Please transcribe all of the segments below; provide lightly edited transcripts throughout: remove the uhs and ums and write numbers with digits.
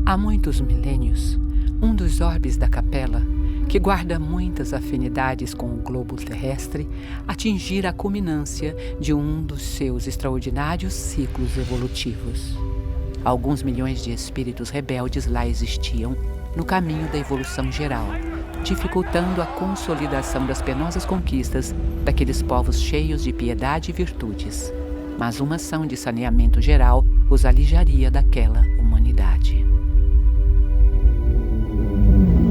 Há muitos milênios, um dos orbes da capela, que guarda muitas afinidades com o globo terrestre, atingira a culminância de um dos seus extraordinários ciclos evolutivos. Alguns milhões de espíritos rebeldes lá existiam, no caminho da evolução geral, dificultando a consolidação das penosas conquistas daqueles povos cheios de piedade e virtudes. Mas uma ação de saneamento geral os alijaria daquela humanidade.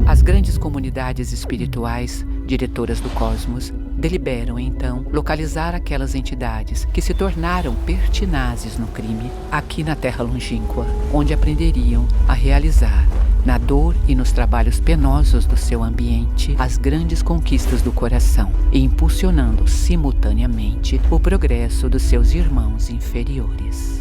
As grandes comunidades espirituais, diretoras do cosmos, deliberam então localizar aquelas entidades que se tornaram pertinazes no crime aqui na Terra longínqua, onde aprenderiam a realizar, na dor e nos trabalhos penosos do seu ambiente, as grandes conquistas do coração, e impulsionando simultaneamente o progresso dos seus irmãos inferiores.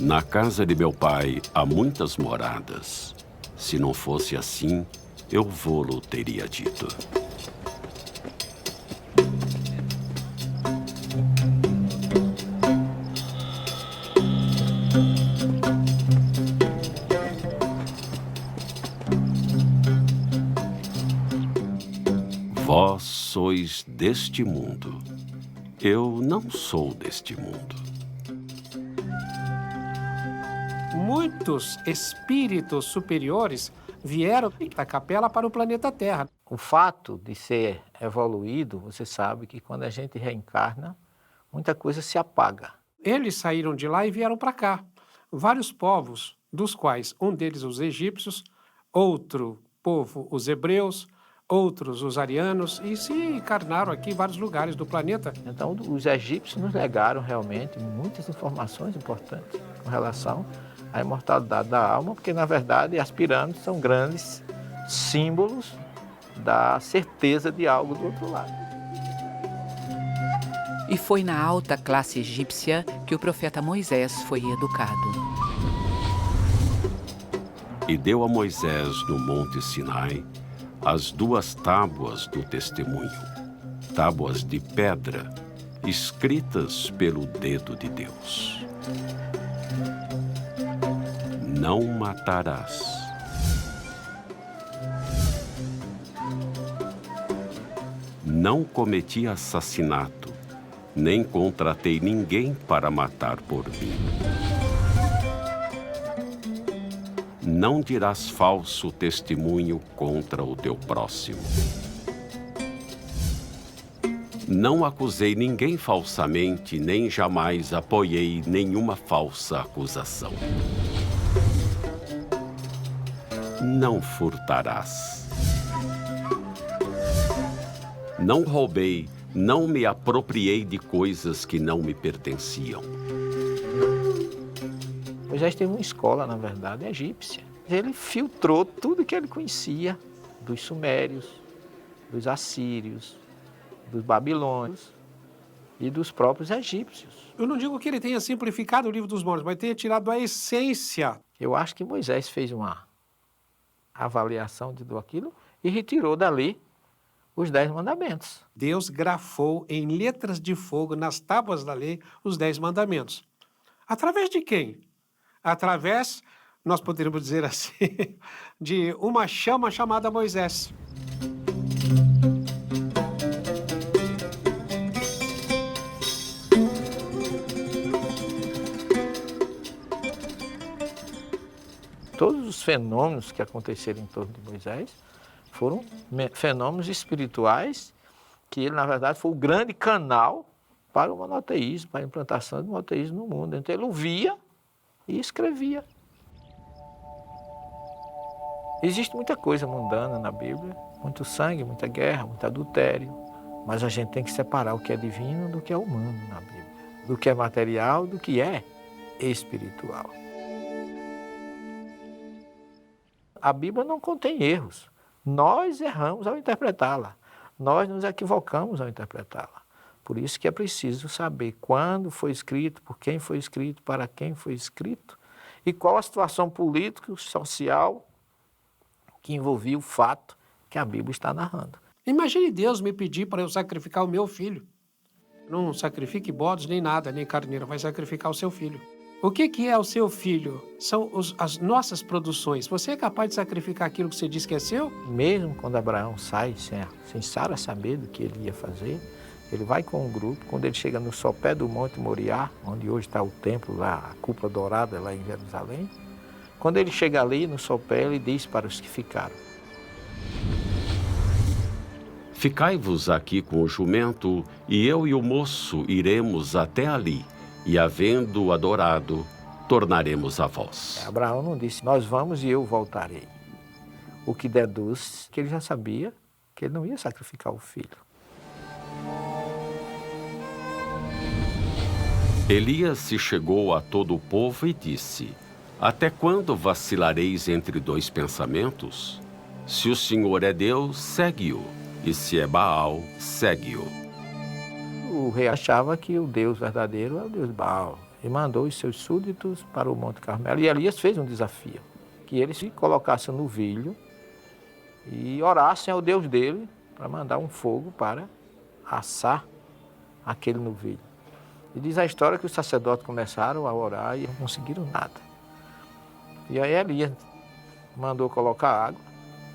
Na casa de meu pai há muitas moradas. Se não fosse assim, eu vô-lo teria dito. Vós sois deste mundo. Eu não sou deste mundo. Muitos espíritos superiores vieram da capela para o planeta Terra. O fato de ser evoluído, você sabe que quando a gente reencarna, muita coisa se apaga. Eles saíram de lá e vieram para cá. Vários povos, dos quais um deles os egípcios, outro povo os hebreus, outros os arianos, e se encarnaram aqui em vários lugares do planeta. Então, os egípcios nos legaram realmente muitas informações importantes com relação à imortalidade da alma, porque, na verdade, as pirâmides são grandes símbolos da certeza de algo do outro lado. E foi na alta classe egípcia que o profeta Moisés foi educado. E deu a Moisés no monte Sinai as 2 tábuas do testemunho, tábuas de pedra, escritas pelo dedo de Deus. Não matarás. Não cometi assassinato, nem contratei ninguém para matar por mim. Não dirás falso testemunho contra o teu próximo. Não acusei ninguém falsamente, nem jamais apoiei nenhuma falsa acusação. Não furtarás. Não roubei, não me apropriei de coisas que não me pertenciam. Moisés teve uma escola, na verdade, egípcia. Ele filtrou tudo que ele conhecia dos sumérios, dos assírios, dos babilônios e dos próprios egípcios. Eu não digo que ele tenha simplificado o livro dos mortos, mas tenha tirado a essência. Eu acho que Moisés fez uma avaliação de tudo aquilo e retirou dali os 10 mandamentos. Deus grafou em letras de fogo nas tábuas da lei os 10 mandamentos. Através de quem? Através, nós poderíamos dizer assim, de uma chama chamada Moisés. Todos os fenômenos que aconteceram em torno de Moisés Foram fenômenos espirituais que ele, na verdade, foi o grande canal para o monoteísmo, para a implantação do monoteísmo no mundo. Então ele ouvia e escrevia. Existe muita coisa mundana na Bíblia, muito sangue, muita guerra, muito adultério, mas a gente tem que separar o que é divino do que é humano na Bíblia, do que é material do que é espiritual. A Bíblia não contém erros. Nós erramos ao interpretá-la. Nós nos equivocamos ao interpretá-la. Por isso que é preciso saber quando foi escrito, por quem foi escrito, para quem foi escrito e qual a situação política, social que envolvia o fato que a Bíblia está narrando. Imagine Deus me pedir para eu sacrificar o meu filho. Não sacrifique bodes nem nada, nem carneiro, vai sacrificar o seu filho. O que é o seu filho? São as nossas produções. Você é capaz de sacrificar aquilo que você diz que é seu? Mesmo quando Abraão sai sem Sara saber do que ele ia fazer, ele vai com um grupo. Quando ele chega no sopé do Monte Moriá, onde hoje está o templo, lá, a cúpula dourada lá em Jerusalém, quando ele chega ali no sopé, ele diz para os que ficaram: Ficai-vos aqui com o jumento, e eu e o moço iremos até ali, e havendo adorado, tornaremos a vós. Abraão não disse, nós vamos e eu voltarei. O que deduz que ele já sabia que ele não ia sacrificar o filho. Elias se chegou a todo o povo e disse: Até quando vacilareis entre dois pensamentos? Se o Senhor é Deus, segue-o, e se é Baal, segue-o. O rei achava que o Deus verdadeiro é o Deus Baal e mandou os seus súditos para o Monte Carmelo. E Elias fez um desafio, que eles se colocassem no novilho e orassem ao Deus dele para mandar um fogo para assar aquele novilho. E diz a história que os sacerdotes começaram a orar e não conseguiram nada. E aí Elias mandou colocar água,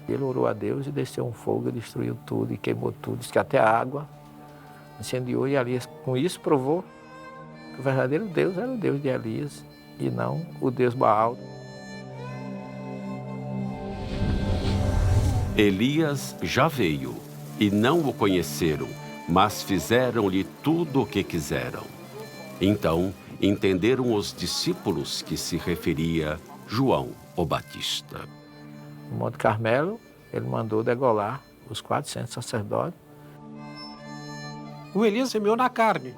ele orou a Deus e desceu um fogo, destruiu tudo e queimou tudo. Diz que até a água incendiou e Elias com isso provou que o verdadeiro Deus era o Deus de Elias e não o Deus Baal. Elias já veio, e não o conheceram, mas fizeram-lhe tudo o que quiseram. Então entenderam os discípulos que se referia João o Batista. No Monte Carmelo, ele mandou degolar os 400 sacerdotes. O Elias semeou na carne.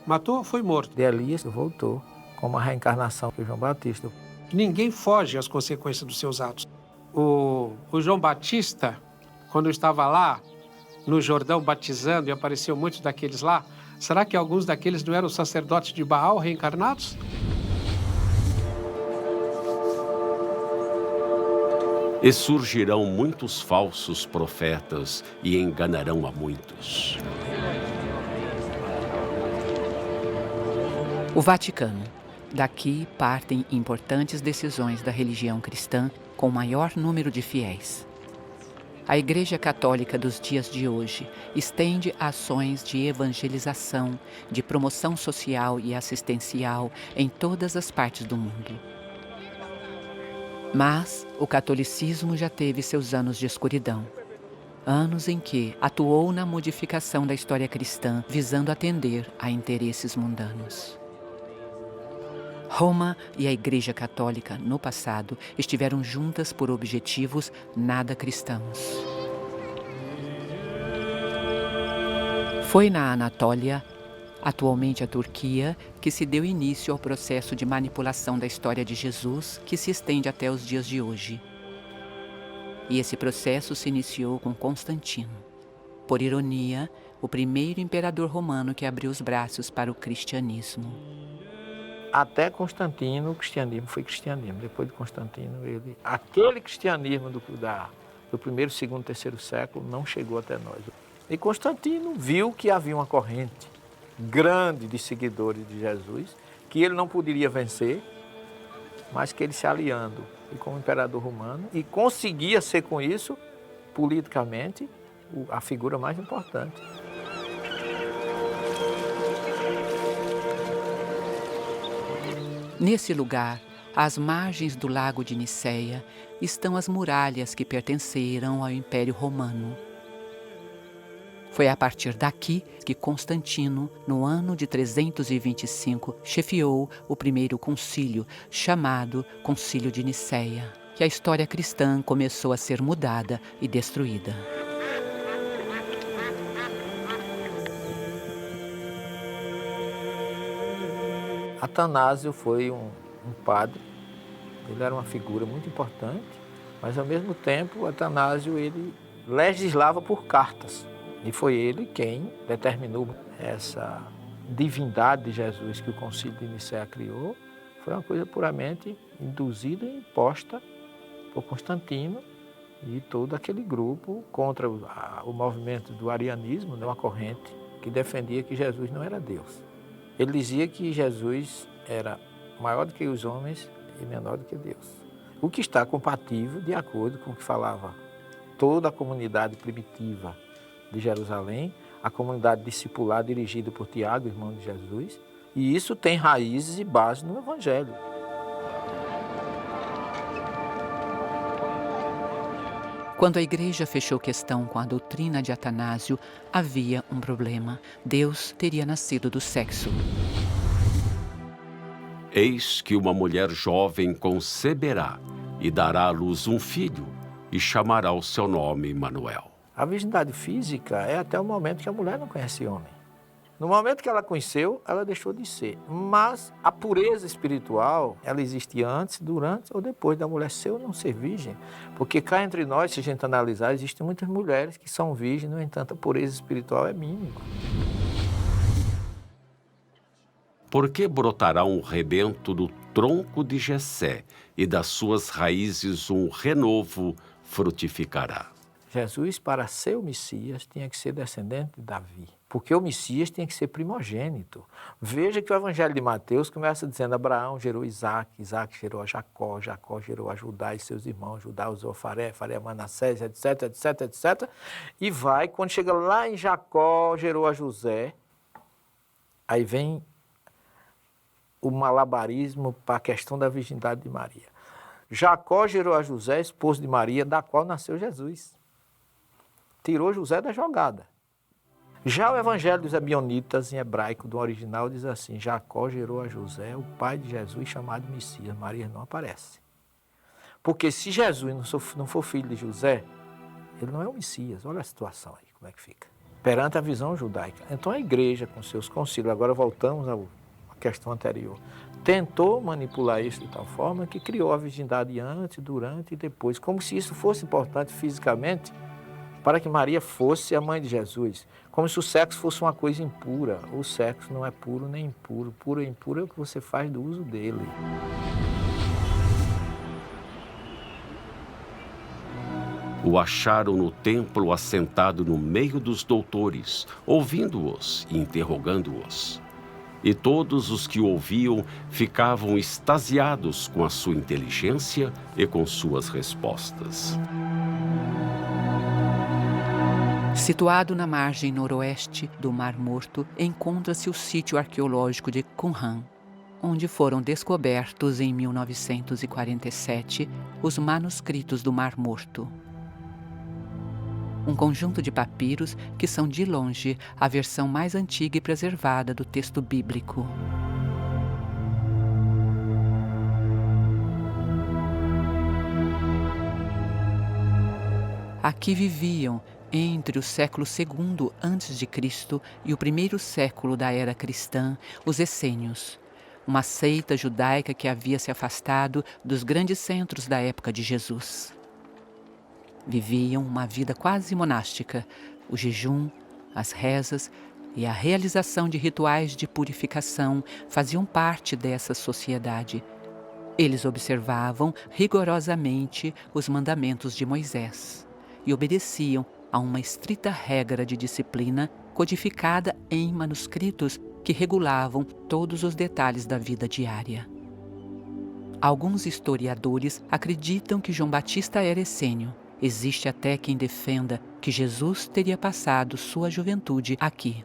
Matou, foi morto. De Elias voltou como a reencarnação de João Batista. Ninguém foge às consequências dos seus atos. O João Batista, quando estava lá no Jordão batizando e apareceu muitos daqueles lá, será que alguns daqueles não eram sacerdotes de Baal reencarnados? E surgirão muitos falsos profetas e enganarão a muitos. O Vaticano. Daqui partem importantes decisões da religião cristã com o maior número de fiéis. A Igreja Católica dos dias de hoje estende ações de evangelização, de promoção social e assistencial em todas as partes do mundo. Mas o catolicismo já teve seus anos de escuridão. Anos em que atuou na modificação da história cristã, visando atender a interesses mundanos. Roma e a Igreja Católica, no passado, estiveram juntas por objetivos nada cristãos. Foi na Anatólia, atualmente a Turquia, que se deu início ao processo de manipulação da história de Jesus, que se estende até os dias de hoje. E esse processo se iniciou com Constantino. Por ironia, o primeiro imperador romano que abriu os braços para o cristianismo. Até Constantino, o cristianismo foi cristianismo. Depois de Constantino, aquele cristianismo do primeiro, segundo, terceiro século não chegou até nós. E Constantino viu que havia uma corrente grande de seguidores de Jesus, que ele não poderia vencer, mas que ele se aliando e como imperador romano, e conseguia ser com isso, politicamente, a figura mais importante. Nesse lugar, às margens do lago de Niceia, estão as muralhas que pertenceram ao Império Romano. Foi a partir daqui que Constantino, no ano de 325, chefiou o primeiro concílio, chamado Concílio de Niceia, que a história cristã começou a ser mudada e destruída. Atanásio foi um padre, ele era uma figura muito importante, mas ao mesmo tempo Atanásio ele legislava por cartas. E foi ele quem determinou essa divindade de Jesus que o Concílio de Nicéia criou. Foi uma coisa puramente induzida e imposta por Constantino e todo aquele grupo contra o movimento do arianismo, uma corrente que defendia que Jesus não era Deus. Ele dizia que Jesus era maior do que os homens e menor do que Deus. O que está compatível de acordo com o que falava toda a comunidade primitiva de Jerusalém, a comunidade discipular dirigida por Tiago, irmão de Jesus, e isso tem raízes e base no Evangelho. Quando a igreja fechou questão com a doutrina de Atanásio, havia um problema. Deus teria nascido do sexo. Eis que uma mulher jovem conceberá e dará à luz um filho e chamará o seu nome Manuel. A virgindade física é até o momento que a mulher não conhece homem. No momento que ela conheceu, ela deixou de ser. Mas a pureza espiritual, ela existe antes, durante ou depois da mulher ser ou não ser virgem. Porque cá entre nós, se a gente analisar, existem muitas mulheres que são virgens, no entanto, a pureza espiritual é mínima. Porque brotará um rebento do tronco de Jessé, e das suas raízes um renovo frutificará. Jesus, para ser o Messias, tinha que ser descendente de Davi, porque o Messias tinha que ser primogênito. Veja que o Evangelho de Mateus começa dizendo: Abraão gerou Isaac, Isaac gerou a Jacó, Jacó gerou a Judá e seus irmãos, Judá usou Faré, Faré Manassés, etc, etc, etc. E vai, quando chega lá em Jacó, gerou a José, aí vem o malabarismo para a questão da virgindade de Maria. Jacó gerou a José, esposo de Maria, da qual nasceu Jesus. Tirou José da jogada. Já o Evangelho dos Ebionitas, em hebraico, do original, diz assim: Jacó gerou a José, o pai de Jesus, chamado Messias. Maria não aparece. Porque se Jesus não for filho de José, ele não é o Messias. Olha a situação aí, como é que fica. Perante a visão judaica. Então a igreja, com seus concílios, agora voltamos à questão anterior, tentou manipular isso de tal forma que criou a virgindade antes, durante e depois, como se isso fosse importante fisicamente, para que Maria fosse a mãe de Jesus, como se o sexo fosse uma coisa impura. O sexo não é puro nem impuro. Puro e impuro é o que você faz do uso dele. O acharam no templo assentado no meio dos doutores, ouvindo-os e interrogando-os. E todos os que o ouviam ficavam extasiados com a sua inteligência e com suas respostas. Situado na margem noroeste do Mar Morto, encontra-se o sítio arqueológico de Qumran, onde foram descobertos em 1947 os manuscritos do Mar Morto. Um conjunto de papiros que são, de longe, a versão mais antiga e preservada do texto bíblico. Aqui viviam, entre o século II a.C. e o primeiro século da era cristã, os essênios, uma seita judaica que havia se afastado dos grandes centros da época de Jesus. Viviam uma vida quase monástica. O jejum, as rezas e a realização de rituais de purificação faziam parte dessa sociedade. Eles observavam rigorosamente os mandamentos de Moisés e obedeciam a uma estrita regra de disciplina codificada em manuscritos que regulavam todos os detalhes da vida diária. Alguns historiadores acreditam que João Batista era essênio. Existe até quem defenda que Jesus teria passado sua juventude aqui.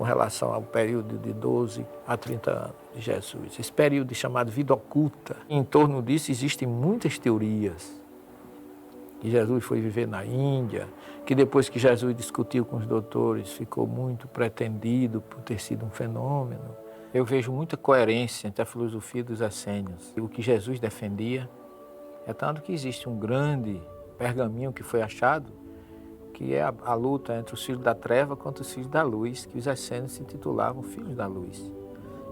com relação ao período de 12 a 30 anos de Jesus. Esse período chamado vida oculta. Em torno disso existem muitas teorias. Que Jesus foi viver na Índia, que depois que Jesus discutiu com os doutores, ficou muito pretendido por ter sido um fenômeno. Eu vejo muita coerência entre a filosofia dos essênios e o que Jesus defendia. É tanto que existe um grande pergaminho que foi achado, que é a luta entre os filhos da treva contra os filhos da luz, que os essênios se intitulavam Filhos da Luz.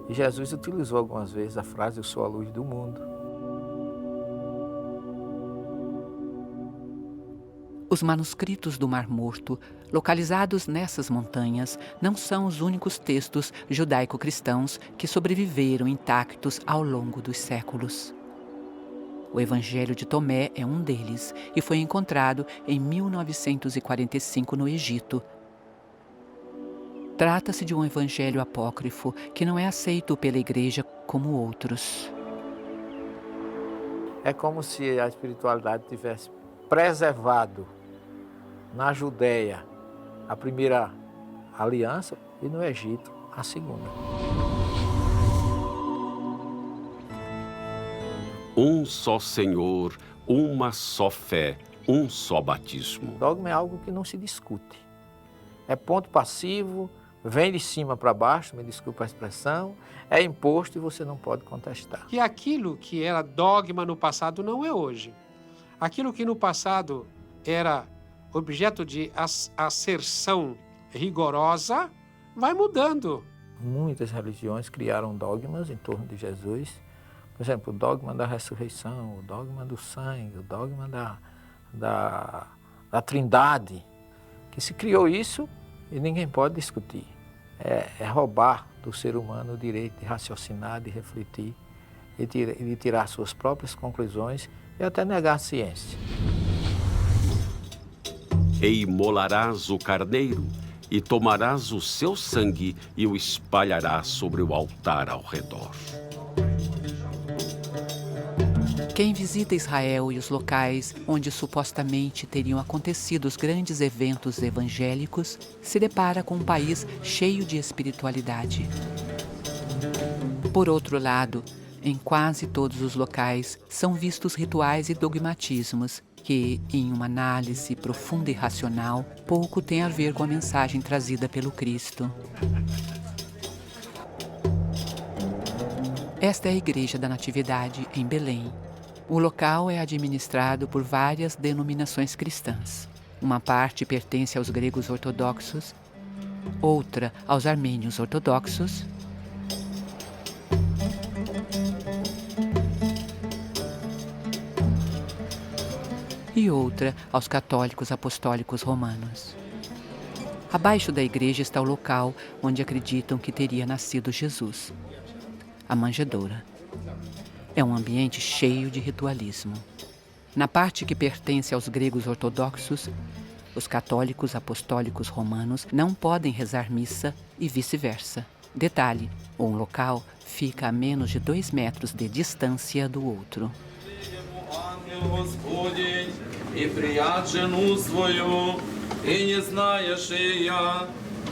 E Jesus utilizou algumas vezes a frase, eu sou a luz do mundo. Os manuscritos do Mar Morto, localizados nessas montanhas, não são os únicos textos judaico-cristãos que sobreviveram intactos ao longo dos séculos. O Evangelho de Tomé é um deles e foi encontrado em 1945 no Egito. Trata-se de um evangelho apócrifo que não é aceito pela Igreja como outros. É como se a espiritualidade tivesse preservado na Judéia a primeira aliança e no Egito a segunda. Um só Senhor, uma só fé, um só batismo. O dogma é algo que não se discute. É ponto passivo, vem de cima para baixo, me desculpa a expressão, é imposto e você não pode contestar. Que aquilo que era dogma no passado não é hoje. Aquilo que no passado era objeto de asserção rigorosa, vai mudando. Muitas religiões criaram dogmas em torno de Jesus. Por exemplo, o dogma da ressurreição, o dogma do sangue, o dogma da trindade. Que se criou isso e ninguém pode discutir. É roubar do ser humano o direito de raciocinar, de refletir e de tirar suas próprias conclusões e até negar a ciência. E imolarás o carneiro, e tomarás o seu sangue e o espalharás sobre o altar ao redor. Quem visita Israel e os locais onde supostamente teriam acontecido os grandes eventos evangélicos se depara com um país cheio de espiritualidade. Por outro lado, em quase todos os locais são vistos rituais e dogmatismos que, em uma análise profunda e racional, pouco tem a ver com a mensagem trazida pelo Cristo. Esta é a Igreja da Natividade, em Belém. O local é administrado por várias denominações cristãs. Uma parte pertence aos gregos ortodoxos, outra aos armênios ortodoxos, e outra aos católicos apostólicos romanos. Abaixo da igreja está o local onde acreditam que teria nascido Jesus, a manjedoura. É um ambiente cheio de ritualismo. Na parte que pertence aos gregos ortodoxos, os católicos apostólicos romanos não podem rezar missa e vice-versa. Detalhe, um local fica a menos de 2 metros de distância do outro. И прият жену свою, и не знаешь и я,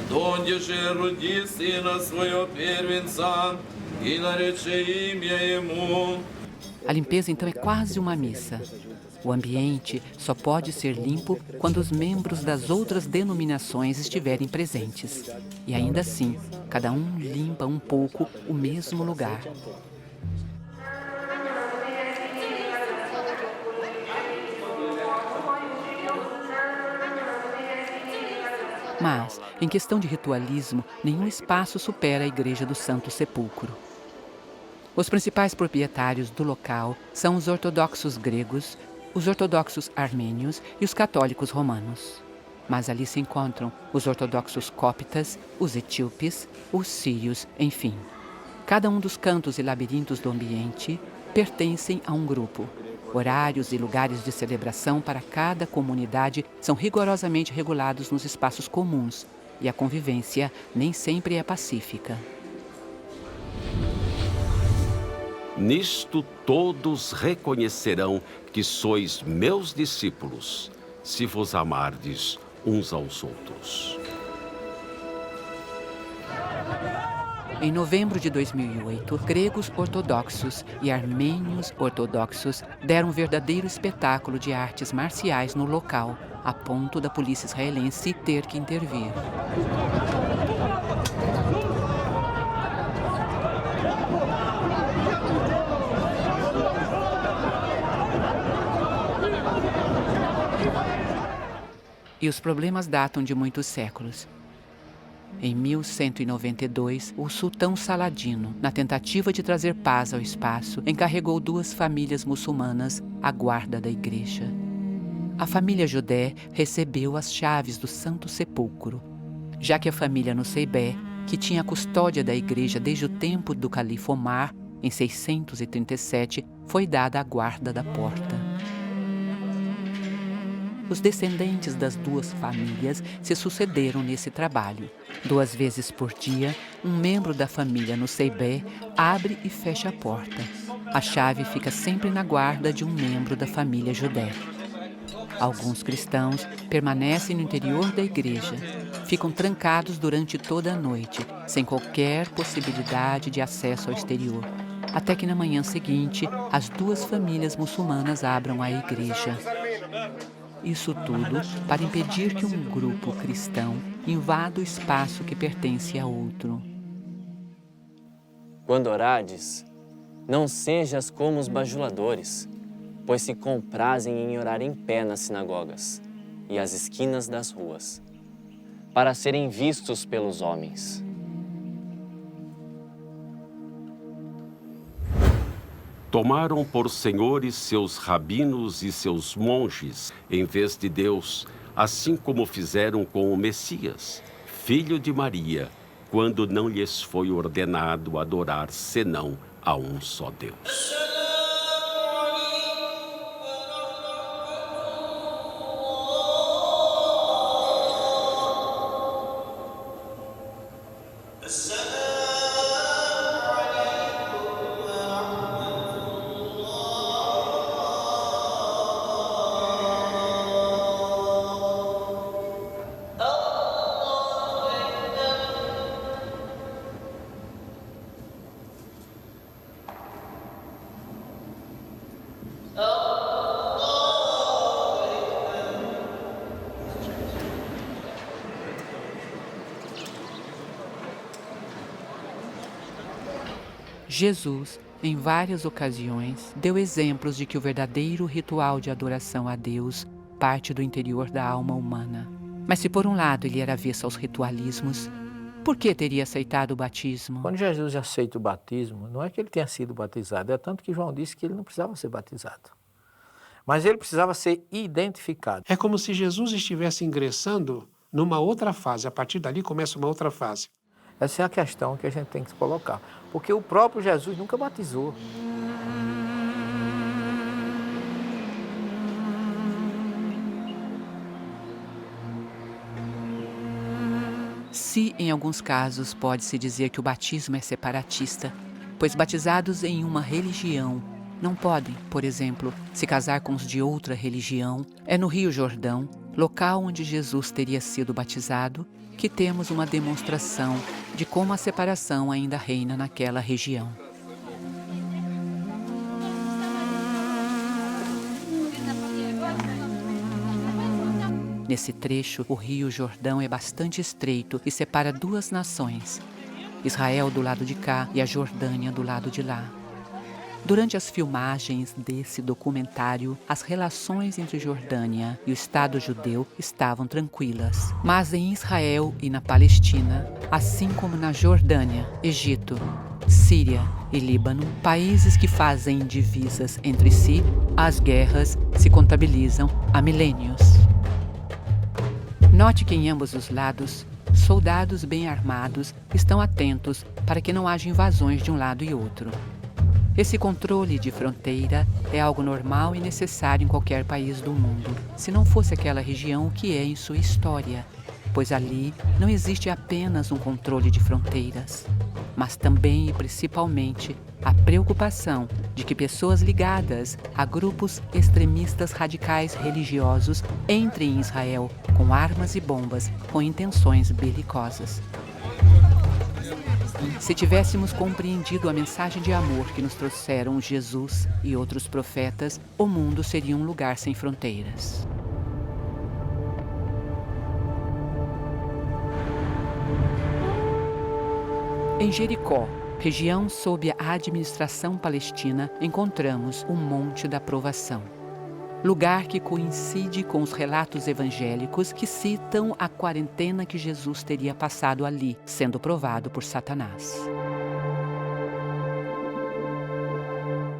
донде же роди сына своего первенца, и нарече имя ему. A limpeza, então, é quase uma missa. O ambiente só pode ser limpo quando os membros das outras denominações estiverem presentes. E ainda assim, cada um limpa um pouco o mesmo lugar. Mas, em questão de ritualismo, nenhum espaço supera a Igreja do Santo Sepulcro. Os principais proprietários do local são os ortodoxos gregos, os ortodoxos armênios e os católicos romanos. Mas ali se encontram os ortodoxos coptas, os etíopes, os sírios, enfim. Cada um dos cantos e labirintos do ambiente pertencem a um grupo. Horários e lugares de celebração para cada comunidade são rigorosamente regulados nos espaços comuns e a convivência nem sempre é pacífica. Nisto todos reconhecerão que sois meus discípulos, se vos amardes uns aos outros. Em novembro de 2008, gregos ortodoxos e armênios ortodoxos deram um verdadeiro espetáculo de artes marciais no local, a ponto da polícia israelense ter que intervir. E os problemas datam de muitos séculos. Em 1192, o sultão Saladino, na tentativa de trazer paz ao espaço, encarregou 2 famílias muçulmanas à guarda da igreja. A família Judé recebeu as chaves do Santo Sepulcro, já que a família Nuseibé, que tinha a custódia da igreja desde o tempo do califa Omar, em 637, foi dada à guarda da porta. Os descendentes das 2 famílias se sucederam nesse trabalho. 2 vezes por dia, um membro da família Nuseibé abre e fecha a porta. A chave fica sempre na guarda de um membro da família Judé. Alguns cristãos permanecem no interior da igreja, ficam trancados durante toda a noite, sem qualquer possibilidade de acesso ao exterior, até que na manhã seguinte, as 2 famílias muçulmanas abram a igreja. Isso tudo para impedir que um grupo cristão invada o espaço que pertence a outro. Quando orares, não sejas como os bajuladores, pois se comprazem em orar em pé nas sinagogas e às esquinas das ruas, para serem vistos pelos homens. Tomaram por senhores seus rabinos e seus monges, em vez de Deus, assim como fizeram com o Messias, filho de Maria, quando não lhes foi ordenado adorar senão a um só Deus. Jesus, em várias ocasiões, deu exemplos de que o verdadeiro ritual de adoração a Deus parte do interior da alma humana. Mas se por um lado ele era avesso aos ritualismos, por que teria aceitado o batismo? Quando Jesus aceita o batismo, não é que ele tenha sido batizado, é tanto que João disse que ele não precisava ser batizado. Mas ele precisava ser identificado. É como se Jesus estivesse ingressando numa outra fase. A partir dali começa uma outra fase. Essa é a questão que a gente tem que se colocar. Porque o próprio Jesus nunca batizou. Se, em alguns casos, pode-se dizer que o batismo é separatista, pois batizados em uma religião não podem, por exemplo, se casar com os de outra religião, é no Rio Jordão, local onde Jesus teria sido batizado, que temos uma demonstração de como a separação ainda reina naquela região. Nesse trecho, o Rio Jordão é bastante estreito e separa 2 nações, Israel do lado de cá e a Jordânia do lado de lá. Durante as filmagens desse documentário, as relações entre Jordânia e o Estado judeu estavam tranquilas. Mas em Israel e na Palestina, assim como na Jordânia, Egito, Síria e Líbano, países que fazem divisas entre si, as guerras se contabilizam há milênios. Note que em ambos os lados, soldados bem armados estão atentos para que não haja invasões de um lado e outro. Esse controle de fronteira é algo normal e necessário em qualquer país do mundo, se não fosse aquela região o que é em sua história, pois ali não existe apenas um controle de fronteiras, mas também e principalmente a preocupação de que pessoas ligadas a grupos extremistas radicais religiosos entrem em Israel com armas e bombas com intenções belicosas. Se tivéssemos compreendido a mensagem de amor que nos trouxeram Jesus e outros profetas, o mundo seria um lugar sem fronteiras. Em Jericó, região sob a administração palestina, encontramos o Monte da Provação. Lugar que coincide com os relatos evangélicos que citam a quarentena que Jesus teria passado ali, sendo provado por Satanás.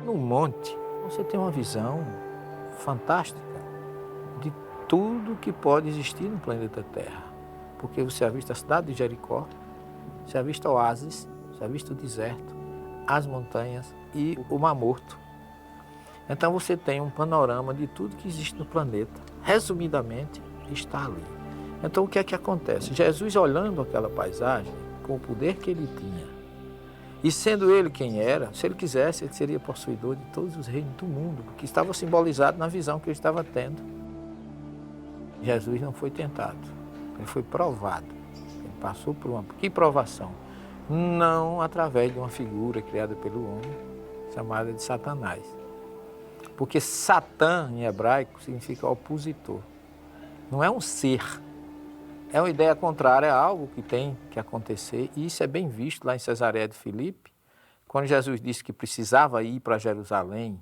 No monte, você tem uma visão fantástica de tudo que pode existir no planeta Terra. Porque você avista a cidade de Jericó, você avista oásis, você avista o deserto, as montanhas e o Mar Morto. Então você tem um panorama de tudo que existe no planeta. Resumidamente, está ali. Então o que é que acontece? Jesus, olhando aquela paisagem, com o poder que ele tinha, e sendo ele quem era, se ele quisesse, ele seria possuidor de todos os reinos do mundo, porque estava simbolizado na visão que ele estava tendo. Jesus não foi tentado, ele foi provado. Ele passou por uma... Que provação? Não através de uma figura criada pelo homem, chamada de Satanás. Porque Satã, em hebraico, significa opositor. Não é um ser. É uma ideia contrária a algo que tem que acontecer. E isso é bem visto lá em Cesareia de Filipe, quando Jesus disse que precisava ir para Jerusalém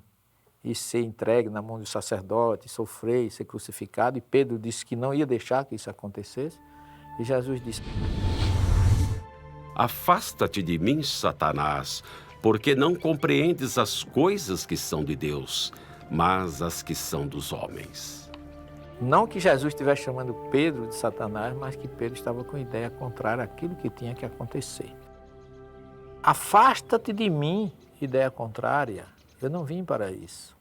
e ser entregue na mão do sacerdote, sofrer e ser crucificado. E Pedro disse que não ia deixar que isso acontecesse. E Jesus disse: Afasta-te de mim, Satanás, porque não compreendes as coisas que são de Deus, mas as que são dos homens. Não que Jesus estivesse chamando Pedro de Satanás, mas que Pedro estava com ideia contrária àquilo que tinha que acontecer. Afasta-te de mim, ideia contrária. Eu não vim para isso.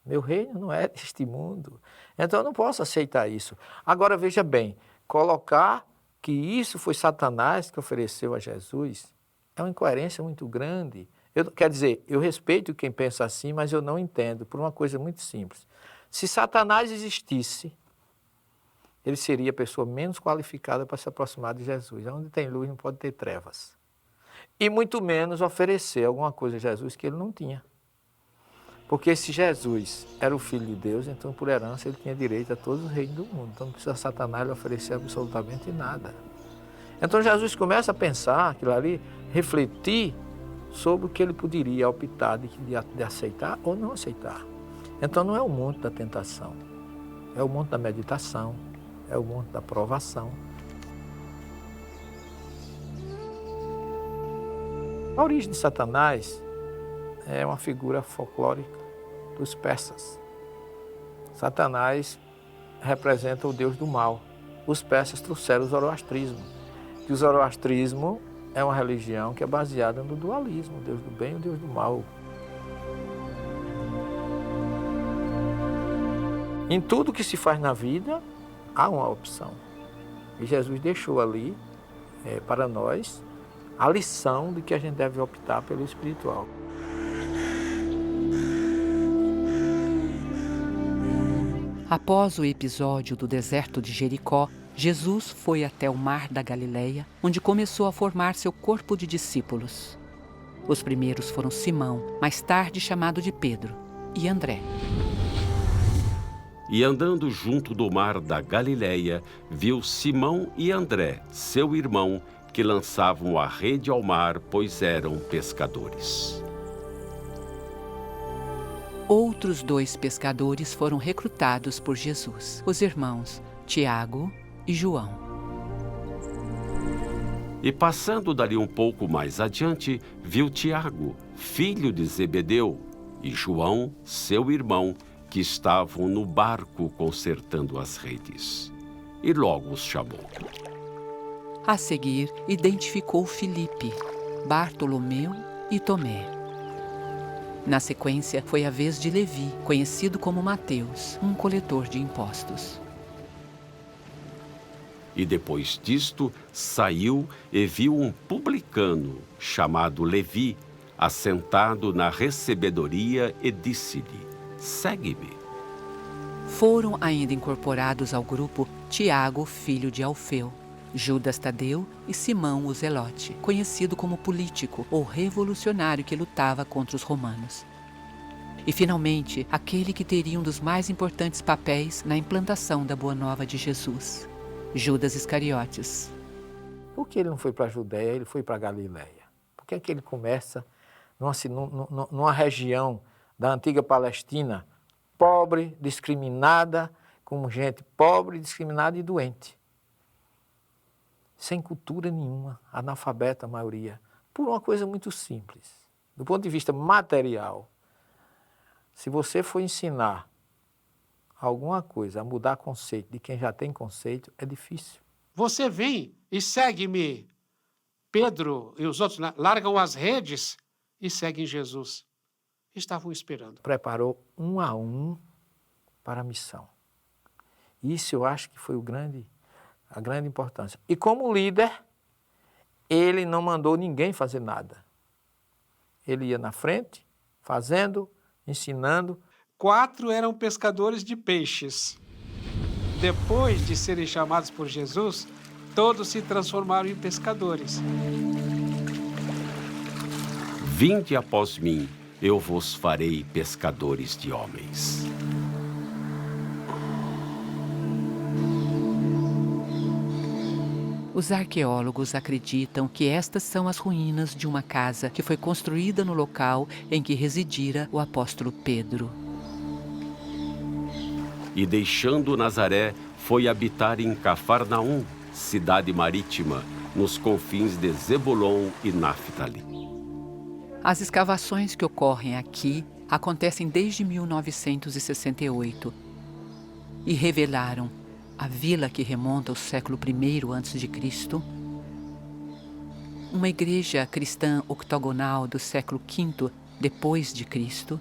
Meu reino não é deste mundo. Então eu não posso aceitar isso. Agora veja bem, colocar que isso foi Satanás que ofereceu a Jesus é uma incoerência muito grande. Quer dizer, eu respeito quem pensa assim, mas eu não entendo, por uma coisa muito simples. Se Satanás existisse, ele seria a pessoa menos qualificada para se aproximar de Jesus. Onde tem luz não pode ter trevas. E muito menos oferecer alguma coisa a Jesus que ele não tinha. Porque se Jesus era o Filho de Deus, então por herança ele tinha direito a todos os reinos do mundo. Então não precisa Satanás lhe oferecer absolutamente nada. Então Jesus começa a pensar aquilo ali, refletir sobre o que ele poderia optar de aceitar ou não aceitar. Então não é o monte da tentação, é o monte da meditação, é o monte da provação. A origem de Satanás é uma figura folclórica dos persas. Satanás representa o deus do mal. Os persas trouxeram o zoroastrismo. E o zoroastrismo é uma religião que é baseada no dualismo, o Deus do bem e o Deus do mal. Em tudo que se faz na vida, há uma opção. E Jesus deixou ali, para nós, a lição de que a gente deve optar pelo espiritual. Após o episódio do deserto de Jericó, Jesus foi até o mar da Galileia, onde começou a formar seu corpo de discípulos. Os primeiros foram Simão, mais tarde chamado de Pedro, e André. E andando junto do mar da Galileia, viu Simão e André, seu irmão, que lançavam a rede ao mar, pois eram pescadores. Outros 2 pescadores foram recrutados por Jesus, os irmãos Tiago e João. E passando dali um pouco mais adiante, viu Tiago, filho de Zebedeu, e João, seu irmão, que estavam no barco consertando as redes. E logo os chamou. A seguir, identificou Filipe, Bartolomeu e Tomé. Na sequência, foi a vez de Levi, conhecido como Mateus, um coletor de impostos. E depois disto, saiu e viu um publicano, chamado Levi, assentado na recebedoria e disse-lhe: segue-me. Foram ainda incorporados ao grupo Tiago, filho de Alfeu, Judas Tadeu e Simão o Zelote, conhecido como político ou revolucionário que lutava contra os romanos. E, finalmente, aquele que teria um dos mais importantes papéis na implantação da Boa Nova de Jesus, Judas Iscariotes. Por que ele não foi para a Judéia, ele foi para a Galiléia? Por que é que ele começa numa região da antiga Palestina, pobre, discriminada, com gente pobre, discriminada e doente? Sem cultura nenhuma, analfabeta a maioria, por uma coisa muito simples. Do ponto de vista material, se você for ensinar alguma coisa a mudar conceito de quem já tem conceito, é difícil. Você vem e segue-me. Pedro e os outros largam as redes e seguem Jesus. Estavam esperando. Preparou um a um para a missão. Isso eu acho que foi a grande importância. E como líder, ele não mandou ninguém fazer nada. Ele ia na frente, fazendo, ensinando. 4 eram pescadores de peixes. Depois de serem chamados por Jesus, todos se transformaram em pescadores. Vinde após mim, eu vos farei pescadores de homens. Os arqueólogos acreditam que estas são as ruínas de uma casa que foi construída no local em que residira o apóstolo Pedro. E deixando Nazaré, foi habitar em Cafarnaum, cidade marítima, nos confins de Zebulon e Naftali. As escavações que ocorrem aqui acontecem desde 1968 e revelaram a vila que remonta ao século I a.C., uma igreja cristã octogonal do século V depois de Cristo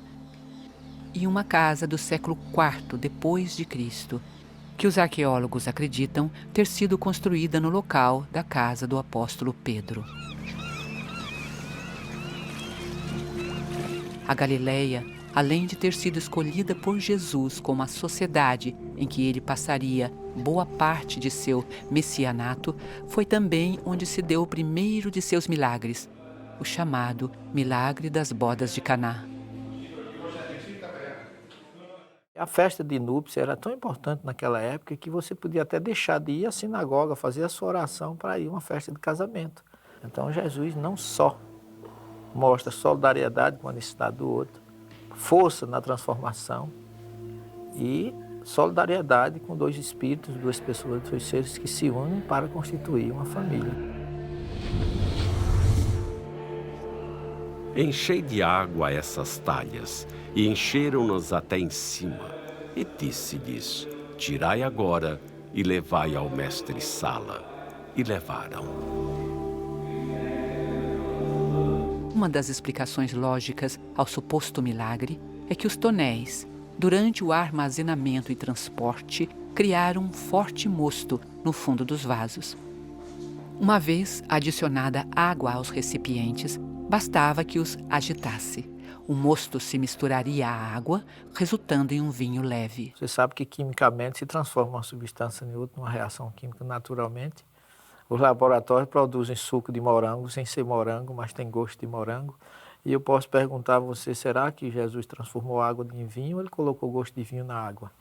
e uma casa do século IV depois de Cristo, que os arqueólogos acreditam ter sido construída no local da casa do apóstolo Pedro. A Galileia, além de ter sido escolhida por Jesus como a sociedade em que ele passaria boa parte de seu messianato, foi também onde se deu o primeiro de seus milagres, o chamado Milagre das Bodas de Caná. A festa de núpcias era tão importante naquela época que você podia até deixar de ir à sinagoga, fazer a sua oração para ir a uma festa de casamento. Então Jesus não só mostra solidariedade com a necessidade do outro, força na transformação e solidariedade com dois espíritos, duas pessoas, dois seres que se unem para constituir uma família. Enchei de água essas talhas, e encheram-nos até em cima. E disse-lhes, tirai agora e levai ao mestre-sala. E levaram. Uma das explicações lógicas ao suposto milagre é que os tonéis, durante o armazenamento e transporte, criaram um forte mosto no fundo dos vasos. Uma vez adicionada água aos recipientes, bastava que os agitasse. O mosto se misturaria à água, resultando em um vinho leve. Você sabe que quimicamente se transforma uma substância em outra, numa reação química naturalmente. Os laboratórios produzem suco de morango sem ser morango, mas tem gosto de morango. E eu posso perguntar a você, será que Jesus transformou água em vinho ou ele colocou gosto de vinho na água?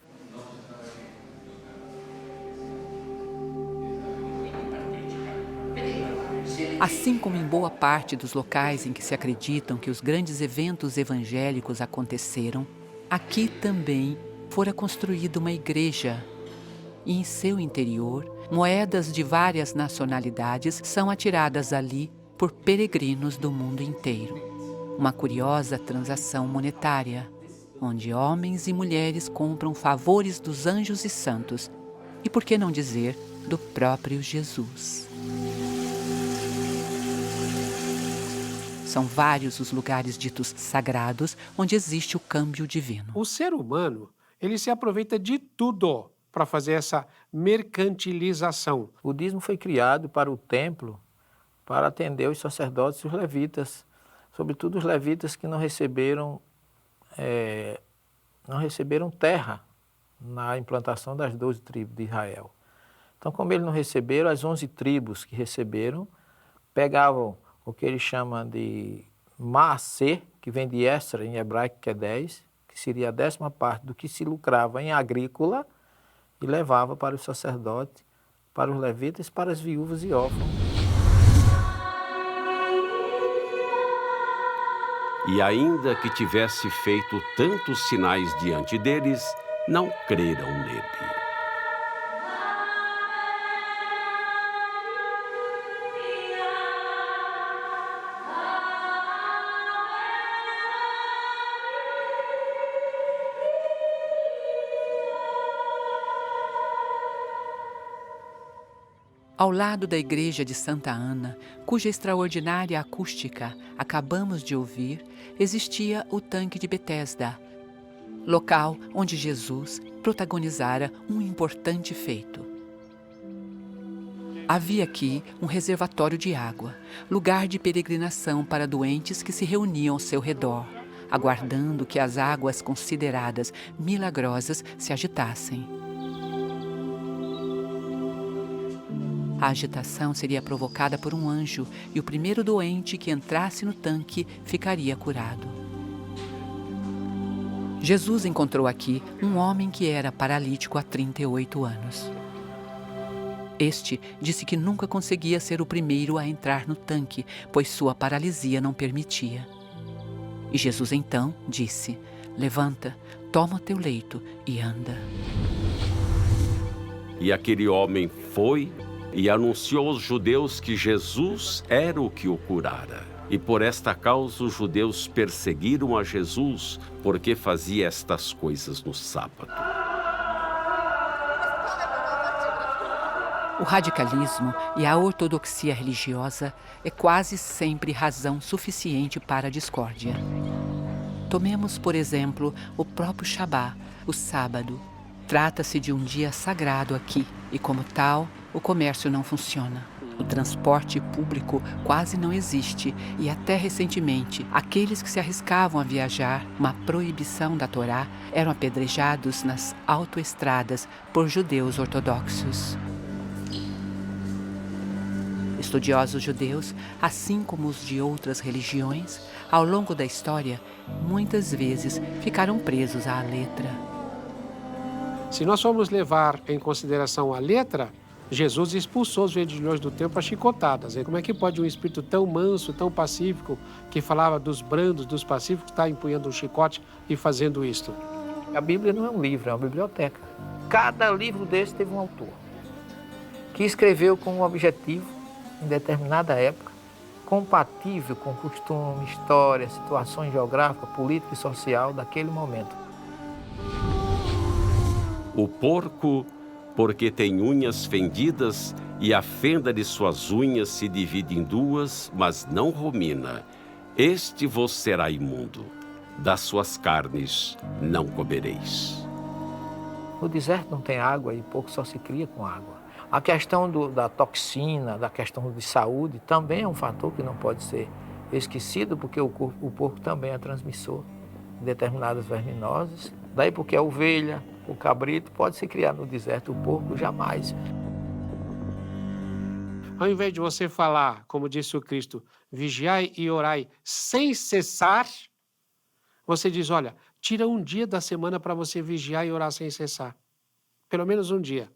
Assim como em boa parte dos locais em que se acreditam que os grandes eventos evangélicos aconteceram, aqui também fora construída uma igreja. E em seu interior, moedas de várias nacionalidades são atiradas ali por peregrinos do mundo inteiro. Uma curiosa transação monetária, onde homens e mulheres compram favores dos anjos e santos, e por que não dizer, do próprio Jesus. São vários os lugares ditos sagrados onde existe o câmbio divino. O ser humano, ele se aproveita de tudo para fazer essa mercantilização. O budismo foi criado para o templo, para atender os sacerdotes e os levitas, sobretudo os levitas que não receberam terra na implantação das 12 tribos de Israel. Então, como eles não receberam, as 11 tribos que receberam pegavam o que ele chama de Maaser, que vem de Esra, em hebraico, que é 10, que seria a 10ª parte do que se lucrava em agrícola, e levava para o sacerdote, para os levitas, para as viúvas e órfãos. E ainda que tivesse feito tantos sinais diante deles, não creram nele. Ao lado da igreja de Santa Ana, cuja extraordinária acústica acabamos de ouvir, existia o tanque de Betesda, local onde Jesus protagonizara um importante feito. Havia aqui um reservatório de água, lugar de peregrinação para doentes que se reuniam ao seu redor, aguardando que as águas consideradas milagrosas se agitassem. A agitação seria provocada por um anjo e o primeiro doente que entrasse no tanque ficaria curado. Jesus encontrou aqui um homem que era paralítico há 38 anos. Este disse que nunca conseguia ser o primeiro a entrar no tanque, pois sua paralisia não permitia. E Jesus então disse: "Levanta, toma teu leito e anda." E aquele homem foi e anunciou aos judeus que Jesus era o que o curara. E por esta causa os judeus perseguiram a Jesus, porque fazia estas coisas no sábado. O radicalismo e a ortodoxia religiosa é quase sempre razão suficiente para a discórdia. Tomemos, por exemplo, o próprio Shabá, o sábado. Trata-se de um dia sagrado aqui e, como tal, o comércio não funciona. O transporte público quase não existe e até recentemente, aqueles que se arriscavam a viajar, uma proibição da Torá, eram apedrejados nas autoestradas por judeus ortodoxos. Estudiosos judeus, assim como os de outras religiões, ao longo da história, muitas vezes ficaram presos à letra. Se nós formos levar em consideração a letra, Jesus expulsou os vendilhões do templo a chicotadas. E como é que pode um espírito tão manso, tão pacífico, que falava dos brandos, dos pacíficos, estar empunhando um chicote e fazendo isto? A Bíblia não é um livro, é uma biblioteca. Cada livro desse teve um autor, que escreveu com um objetivo, em determinada época, compatível com costume, história, situações geográfica, política e social daquele momento. O porco, porque tem unhas fendidas, e a fenda de suas unhas se divide em duas, mas não rumina. Este vos será imundo. Das suas carnes não comereis. No deserto não tem água e porco só se cria com água. A questão da toxina, da questão de saúde, também é um fator que não pode ser esquecido, porque o porco também é transmissor de determinadas verminoses. Daí porque a ovelha, o cabrito pode se criar no deserto, o porco jamais. Ao invés de você falar, como disse o Cristo, vigiai e orai sem cessar, você diz, olha, tira um dia da semana para você vigiar e orar sem cessar. Pelo menos um dia.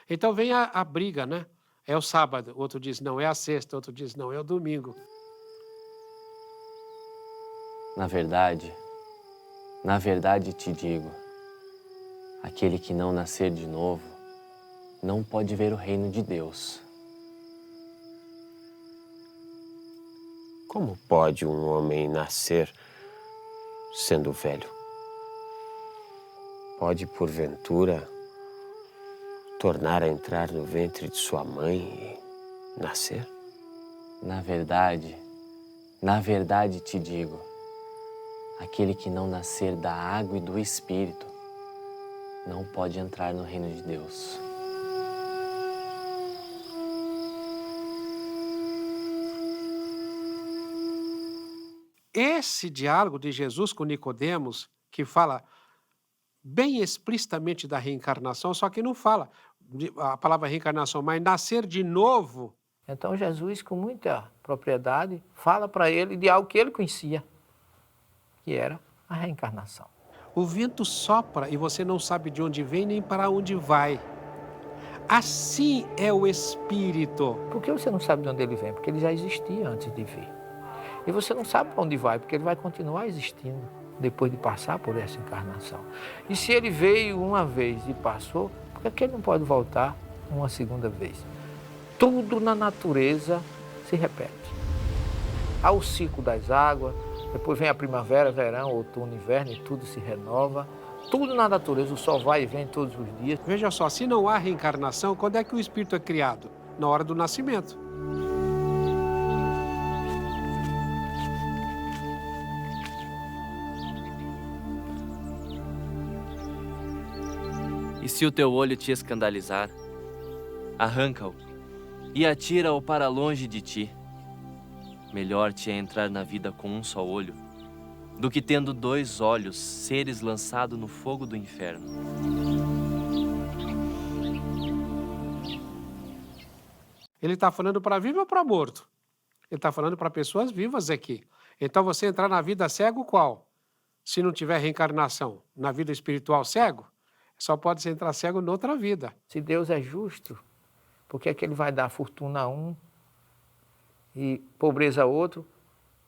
Então vem a briga, né? É o sábado, outro diz não, é a sexta, outro diz não, é o domingo. Na verdade te digo, aquele que não nascer de novo não pode ver o reino de Deus. Como pode um homem nascer sendo velho? Pode, porventura, tornar a entrar no ventre de sua mãe e nascer? Na verdade te digo, aquele que não nascer da água e do Espírito não pode entrar no reino de Deus. Esse diálogo de Jesus com Nicodemos, que fala bem explicitamente da reencarnação, só que não fala a palavra reencarnação, mas nascer de novo. Então Jesus, com muita propriedade, fala para ele de algo que ele conhecia, que era a reencarnação. O vento sopra e você não sabe de onde vem nem para onde vai. Assim é o Espírito. Por que você não sabe de onde ele vem? Porque ele já existia antes de vir. E você não sabe para onde vai, porque ele vai continuar existindo depois de passar por essa encarnação. E se ele veio uma vez e passou, por que ele não pode voltar uma segunda vez? Tudo na natureza se repete. Há o ciclo das águas, depois vem a primavera, verão, outono, inverno e tudo se renova. Tudo na natureza, o sol vai e vem todos os dias. Veja só, se não há reencarnação, quando é que o espírito é criado? Na hora do nascimento. E se o teu olho te escandalizar, arranca-o e atira-o para longe de ti. Melhor te é entrar na vida com um só olho, do que tendo 2 olhos seres lançado no fogo do inferno. Ele está falando para vivo ou para morto? Ele está falando para pessoas vivas aqui. Então você entrar na vida cego qual? Se não tiver reencarnação, na vida espiritual cego, só pode se entrar cego noutra vida. Se Deus é justo, por que é que ele vai dar fortuna a um e pobreza a outro,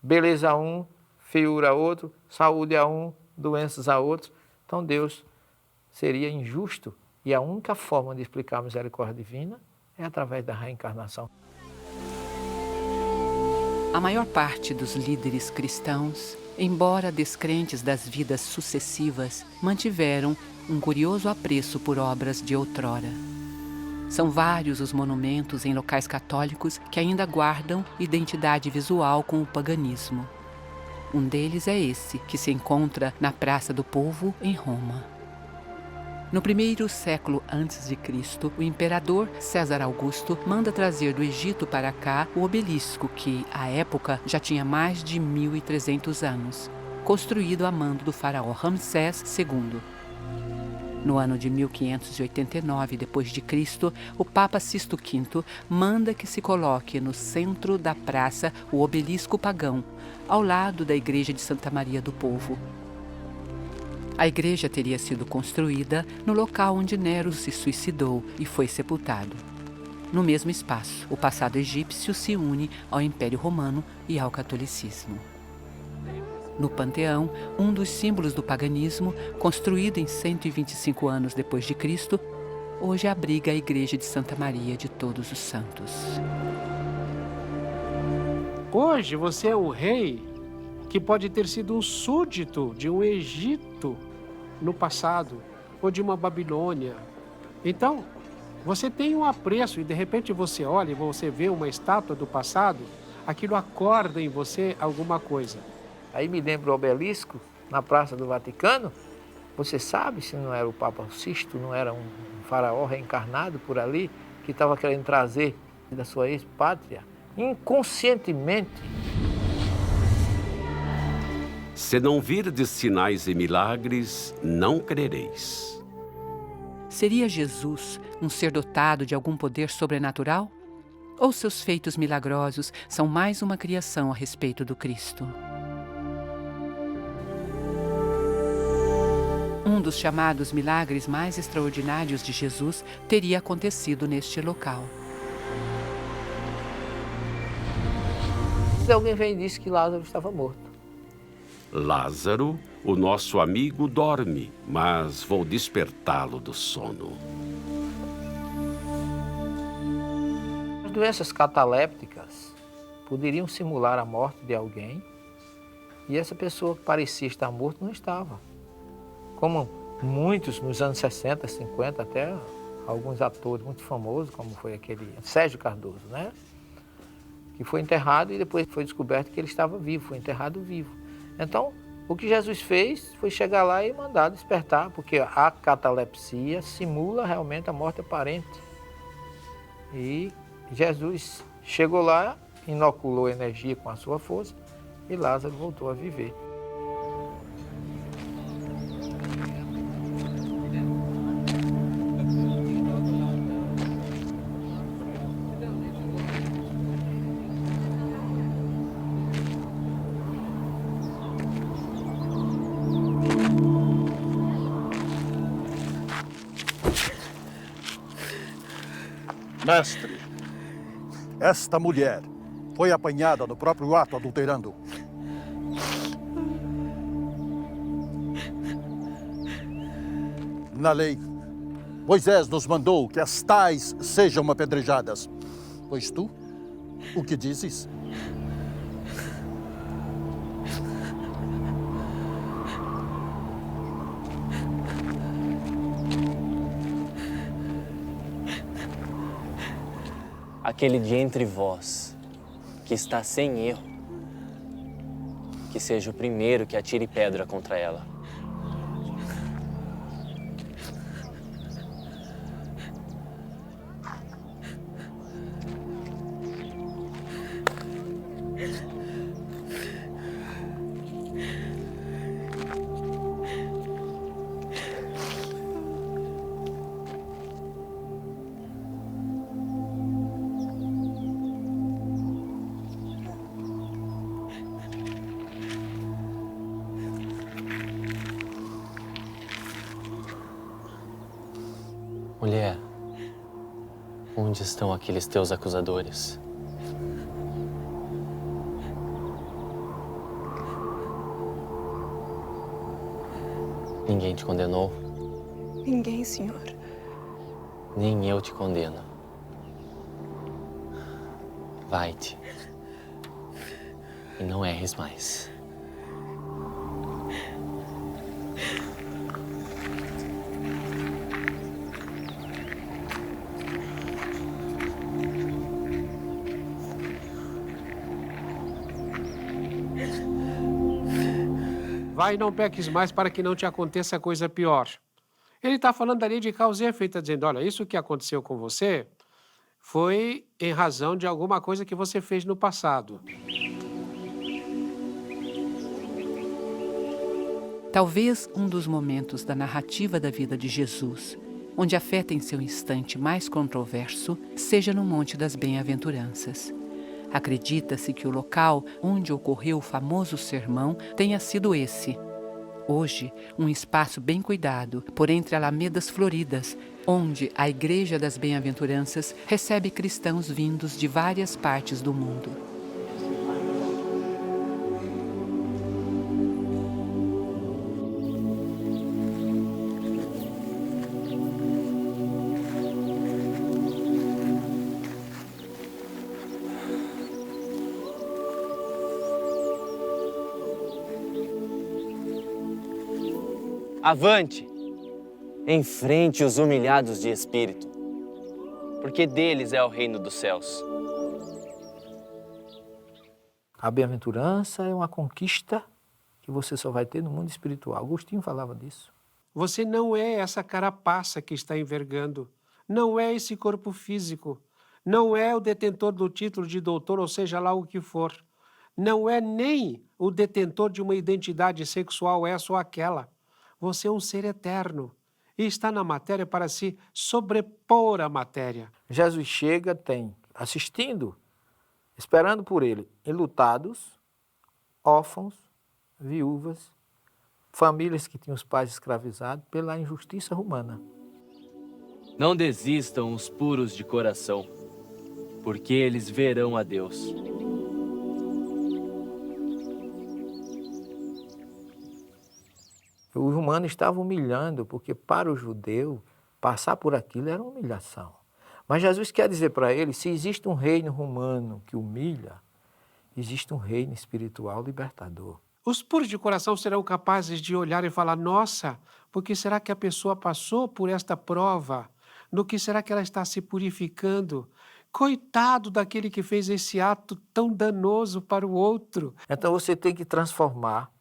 beleza a um, feiura a outro, saúde a um, doenças a outro? Então Deus seria injusto e a única forma de explicar a misericórdia divina é através da reencarnação. A maior parte dos líderes cristãos, embora descrentes das vidas sucessivas, mantiveram um curioso apreço por obras de outrora. São vários os monumentos em locais católicos que ainda guardam identidade visual com o paganismo. Um deles é esse, que se encontra na Praça do Povo, em Roma. No 1º século a.C., o imperador César Augusto manda trazer do Egito para cá o obelisco que, à época, já tinha mais de 1.300 anos, construído a mando do faraó Ramsés II. No ano de 1589 d.C., o Papa Sisto V manda que se coloque no centro da praça o obelisco pagão, ao lado da igreja de Santa Maria do Povo. A igreja teria sido construída no local onde Nero se suicidou e foi sepultado. No mesmo espaço, o passado egípcio se une ao Império Romano e ao catolicismo. No Panteão, um dos símbolos do paganismo, construído em 125 anos depois de Cristo, hoje abriga a igreja de Santa Maria de Todos os Santos. Hoje você é um rei que pode ter sido um súdito de um Egito no passado, ou de uma Babilônia. Então, você tem um apreço e de repente você olha e você vê uma estátua do passado, aquilo acorda em você alguma coisa. Aí me lembro o obelisco na Praça do Vaticano. Você sabe se não era o Papa Sisto, não era um faraó reencarnado por ali, que estava querendo trazer da sua ex-pátria, inconscientemente. Se não virdes sinais e milagres, não crereis. Seria Jesus um ser dotado de algum poder sobrenatural? Ou seus feitos milagrosos são mais uma criação a respeito do Cristo? Um dos chamados milagres mais extraordinários de Jesus teria acontecido neste local. Alguém veio e disse que Lázaro estava morto. Lázaro, o nosso amigo, dorme, mas vou despertá-lo do sono. As doenças catalépticas poderiam simular a morte de alguém e essa pessoa que parecia estar morta não estava. Como muitos nos anos 60, 50, até alguns atores muito famosos, como foi aquele Sérgio Cardoso, né? Que foi enterrado e depois foi descoberto que ele estava vivo, foi enterrado vivo. Então, o que Jesus fez foi chegar lá e mandar despertar, porque a catalepsia simula realmente a morte aparente. E Jesus chegou lá, inoculou energia com a sua força e Lázaro voltou a viver. Mestre, esta mulher foi apanhada no próprio ato adulterando. Na lei, Moisés nos mandou que as tais sejam apedrejadas. Pois tu, o que dizes? Aquele de entre vós que está sem erro, que seja o primeiro que atire pedra contra ela. Mulher, onde estão aqueles teus acusadores? Ninguém te condenou? Ninguém, Senhor. Nem eu te condeno. Vai-te e não erres mais. Vai e não peques mais para que não te aconteça coisa pior. Ele está falando ali de causa e efeito, tá dizendo, olha, isso que aconteceu com você foi em razão de alguma coisa que você fez no passado. Talvez um dos momentos da narrativa da vida de Jesus, onde a fé tem seu instante mais controverso, seja no Monte das Bem-aventuranças. Acredita-se que o local onde ocorreu o famoso sermão tenha sido esse. Hoje, um espaço bem cuidado, por entre alamedas floridas, onde a Igreja das Bem-aventuranças recebe cristãos vindos de várias partes do mundo. Avante! Enfrente os humilhados de espírito, porque deles é o reino dos céus. A bem-aventurança é uma conquista que você só vai ter no mundo espiritual. Agostinho falava disso. Você não é essa carapaça que está envergando, não é esse corpo físico, não é o detentor do título de doutor, ou seja lá o que for, não é nem o detentor de uma identidade sexual essa ou aquela. Você é um ser eterno e está na matéria para se sobrepor à matéria. Jesus chega, tem assistindo, esperando por ele, enlutados, órfãos, viúvas, famílias que tinham os pais escravizados pela injustiça romana. Não desistam os puros de coração, porque eles verão a Deus. Os romanos estavam humilhando, porque para o judeu, passar por aquilo era uma humilhação. Mas Jesus quer dizer para ele, se existe um reino romano que humilha, existe um reino espiritual libertador. Os puros de coração serão capazes de olhar e falar, nossa, porque será que a pessoa passou por esta prova? No que será que ela está se purificando? Coitado daquele que fez esse ato tão danoso para o outro. Então você tem que transformar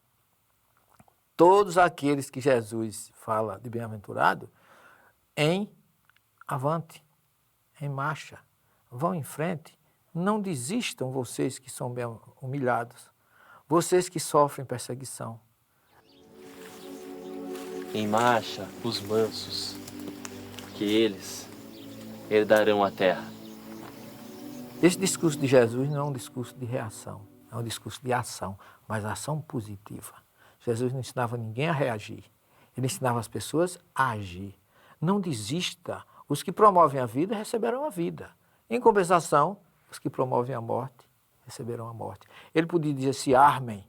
todos aqueles que Jesus fala de bem-aventurado em avante, em marcha. Vão em frente. Não desistam vocês que são bem humilhados, vocês que sofrem perseguição. Em marcha os mansos, que eles herdarão a terra. Esse discurso de Jesus não é um discurso de reação, é um discurso de ação, mas ação positiva. Jesus não ensinava ninguém a reagir, ele ensinava as pessoas a agir. Não desista Os que promovem a vida receberão a vida. Em compensação, os que promovem a morte receberão a morte. Ele podia dizer, se armem,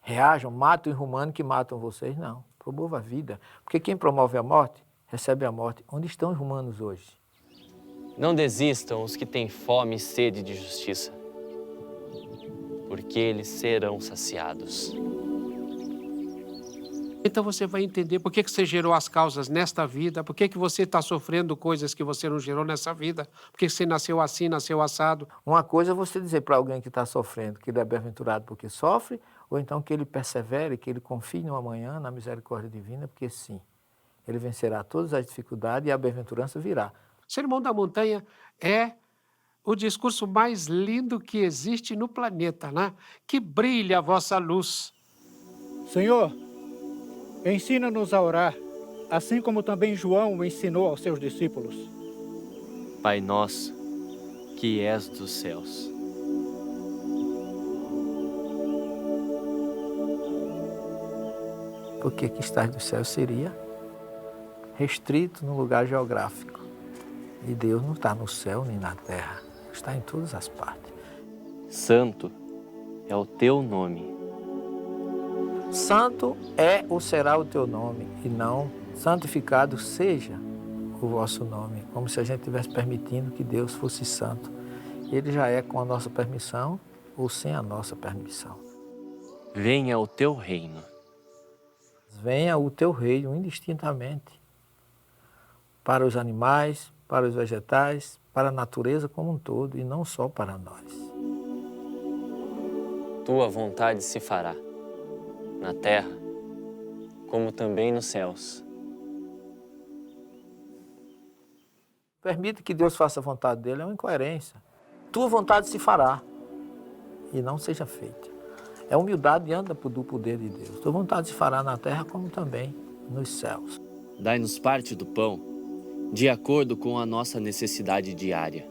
reajam, matem os romanos que matam vocês. Não, promova a vida. Porque quem promove a morte, recebe a morte. Onde estão os romanos hoje? Não desistam os que têm fome e sede de justiça, porque eles serão saciados. Então você vai entender por que você gerou as causas nesta vida, por que você está sofrendo coisas que você não gerou nessa vida, por que você nasceu assim, nasceu assado. Uma coisa é você dizer para alguém que está sofrendo que ele é bem-aventurado porque sofre, ou então que ele persevere, que ele confie no amanhã, na misericórdia divina, porque sim, ele vencerá todas as dificuldades e a bem-aventurança virá. Sermão da Montanha é o discurso mais lindo que existe no planeta, né? Que brilha a vossa luz. Senhor, ensina-nos a orar, assim como também João o ensinou aos seus discípulos. Pai nosso, que és dos céus. Porque que estás dos céus seria restrito no lugar geográfico. E Deus não está no céu nem na terra, está em todas as partes. Santo é o teu nome. Santo é ou será o teu nome, e não santificado seja o vosso nome, como se a gente estivesse permitindo que Deus fosse santo. Ele já é com a nossa permissão ou sem a nossa permissão. Venha o teu reino. Venha o teu reino indistintamente para os animais, para os vegetais, para a natureza como um todo, e não só para nós. Tua vontade se fará, na terra, como também nos céus. Permite que Deus faça a vontade dele, é uma incoerência. Tua vontade se fará, e não seja feita. É humildade diante do poder de Deus. Tua vontade se fará na terra, como também nos céus. Dai-nos parte do pão, de acordo com a nossa necessidade diária.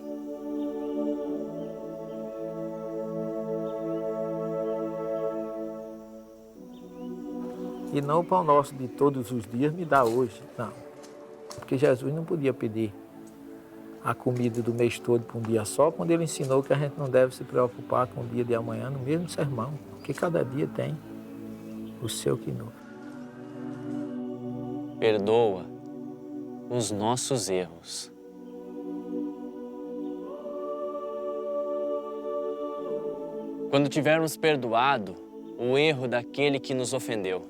E não o pão nosso de todos os dias me dá hoje, não. Porque Jesus não podia pedir a comida do mês todo para um dia só, quando ele ensinou que a gente não deve se preocupar com o dia de amanhã no mesmo sermão, porque cada dia tem o seu quinô. Perdoa os nossos erros. Quando tivermos perdoado o erro daquele que nos ofendeu.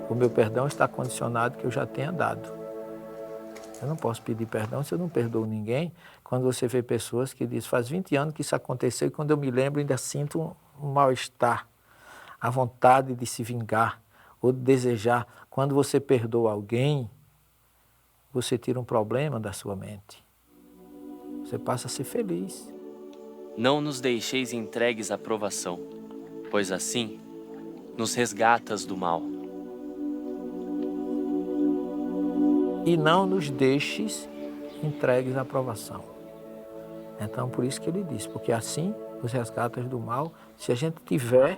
O meu perdão está condicionado que eu já tenha dado. Eu não posso pedir perdão se eu não perdoo ninguém. Quando você vê pessoas que dizem, faz 20 anos que isso aconteceu e quando eu me lembro ainda sinto um mal-estar, a vontade de se vingar ou de desejar. Quando você perdoa alguém, você tira um problema da sua mente. Você passa a ser feliz. Não nos deixeis entregues à provação, pois assim nos resgatas do mal. E não nos deixes entregues à provação. Então, por isso que ele diz, porque assim nos resgatas do mal, se a gente tiver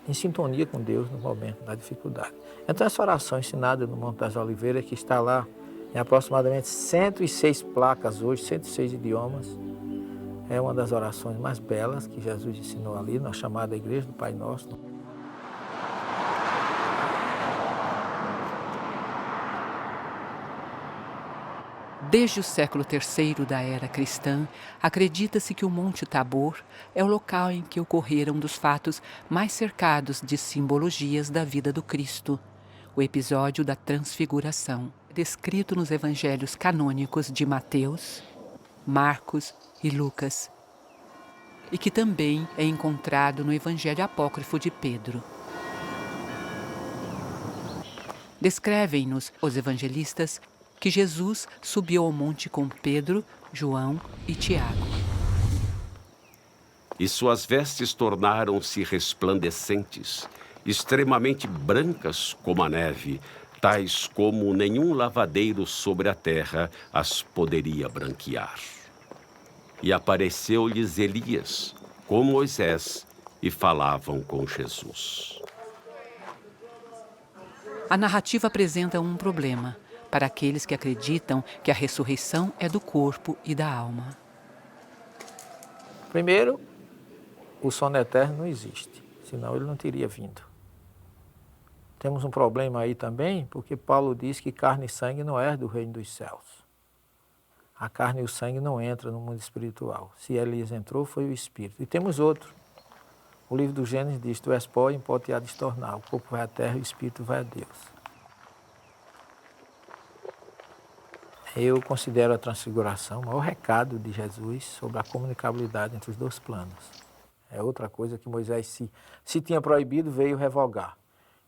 em sintonia com Deus no momento da dificuldade. Então, essa oração ensinada no Monte das Oliveiras, que está lá em aproximadamente 106 placas hoje, 106 idiomas, é uma das orações mais belas que Jesus ensinou ali, na chamada Igreja do Pai Nosso. Desde o século III da era cristã, acredita-se que o Monte Tabor é o local em que ocorreram um dos fatos mais cercados de simbologias da vida do Cristo, o episódio da Transfiguração, descrito nos evangelhos canônicos de Mateus, Marcos e Lucas, e que também é encontrado no Evangelho Apócrifo de Pedro. Descrevem-nos os evangelistas que Jesus subiu ao monte com Pedro, João e Tiago. E suas vestes tornaram-se resplandecentes, extremamente brancas como a neve, tais como nenhum lavadeiro sobre a terra as poderia branquear. E apareceu-lhes Elias, com Moisés, e falavam com Jesus. A narrativa apresenta um problema para aqueles que acreditam que a ressurreição é do corpo e da alma. Primeiro, o sono eterno não existe, senão ele não teria vindo. Temos um problema aí também, porque Paulo diz que carne e sangue não é do reino dos céus. A carne e o sangue não entram no mundo espiritual. Se Elias entrou, foi o Espírito. E temos outro. O livro do Gênesis diz, tu és pó e em pó te há de tornar. O corpo vai à terra e o Espírito vai a Deus. Eu considero a transfiguração o maior recado de Jesus sobre a comunicabilidade entre os dois planos. É outra coisa que Moisés, se tinha proibido, veio revogar.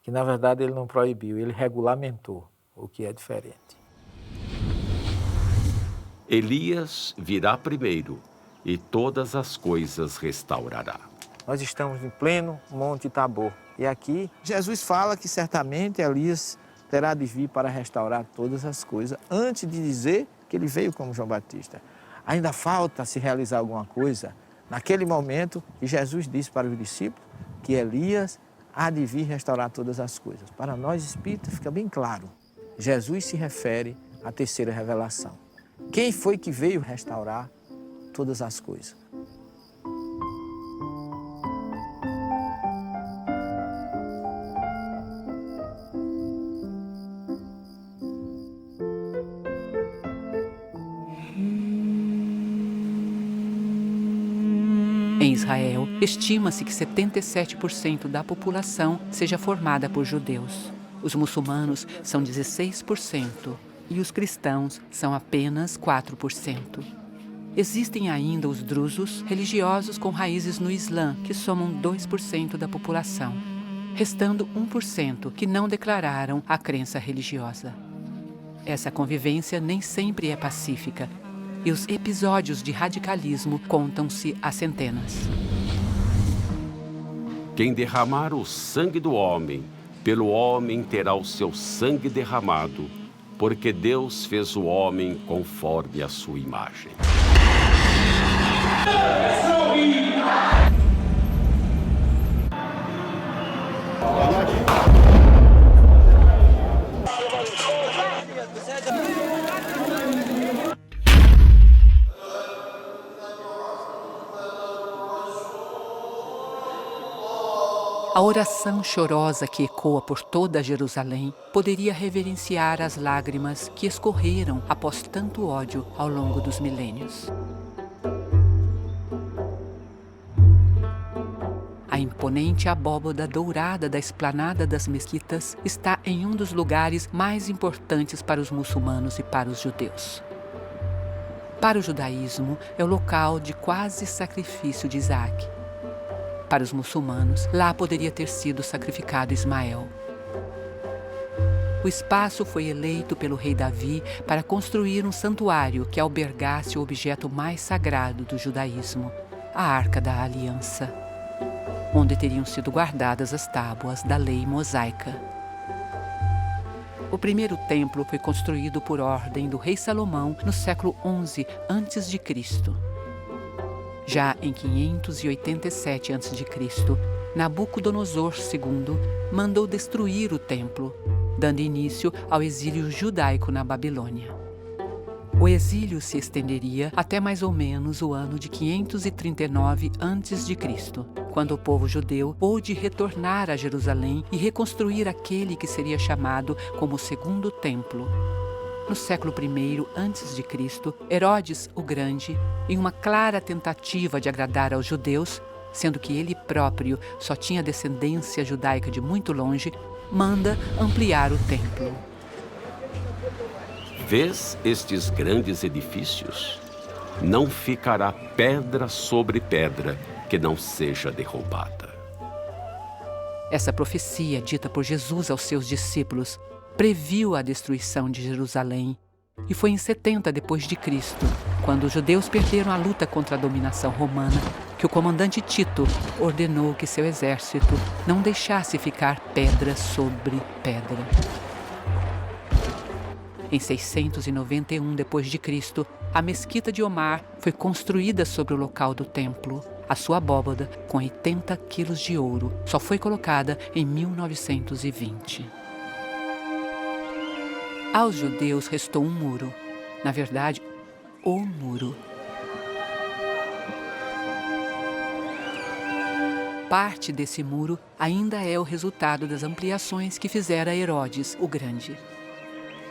Que na verdade ele não proibiu, ele regulamentou, o que é diferente. Elias virá primeiro e todas as coisas restaurará. Nós estamos em pleno Monte Tabor. E aqui Jesus fala que certamente Elias terá de vir para restaurar todas as coisas, antes de dizer que ele veio como João Batista. Ainda falta se realizar alguma coisa. Naquele momento que Jesus disse para os discípulos que Elias há de vir restaurar todas as coisas. Para nós espíritas fica bem claro. Jesus se refere à terceira revelação. Quem foi que veio restaurar todas as coisas? Em Israel, estima-se que 77% da população seja formada por judeus. Os muçulmanos são 16% e os cristãos são apenas 4%. Existem ainda os drusos, religiosos com raízes no Islã, que somam 2% da população, restando 1% que não declararam a crença religiosa. Essa convivência nem sempre é pacífica, e os episódios de radicalismo contam-se a centenas. Quem derramar o sangue do homem, pelo homem terá o seu sangue derramado, porque Deus fez o homem conforme a sua imagem. A oração chorosa que ecoa por toda Jerusalém poderia reverenciar as lágrimas que escorreram após tanto ódio ao longo dos milênios. A imponente abóbada dourada da esplanada das mesquitas está em um dos lugares mais importantes para os muçulmanos e para os judeus. Para o judaísmo, é o local de quase sacrifício de Isaac. Para os muçulmanos, lá poderia ter sido sacrificado Ismael. O espaço foi eleito pelo rei Davi para construir um santuário que albergasse o objeto mais sagrado do judaísmo, a Arca da Aliança, onde teriam sido guardadas as tábuas da lei mosaica. O primeiro templo foi construído por ordem do rei Salomão no século XI a.C. Já em 587 a.C., Nabucodonosor II mandou destruir o templo, dando início ao exílio judaico na Babilônia. O exílio se estenderia até mais ou menos o ano de 539 a.C., quando o povo judeu pôde retornar a Jerusalém e reconstruir aquele que seria chamado como o Segundo Templo. No século I a.C., Herodes o Grande, em uma clara tentativa de agradar aos judeus, sendo que ele próprio só tinha descendência judaica de muito longe, manda ampliar o templo. Vês estes grandes edifícios? Não ficará pedra sobre pedra que não seja derrubada. Essa profecia, dita por Jesus aos seus discípulos, previu a destruição de Jerusalém, e foi em 70 d.C., quando os judeus perderam a luta contra a dominação romana, que o comandante Tito ordenou que seu exército não deixasse ficar pedra sobre pedra. Em 691 d.C., a mesquita de Omar foi construída sobre o local do templo. A sua abóbada, com 80 quilos de ouro, só foi colocada em 1920. Aos judeus restou um muro, na verdade, o muro. Parte desse muro ainda é o resultado das ampliações que fizera Herodes o Grande.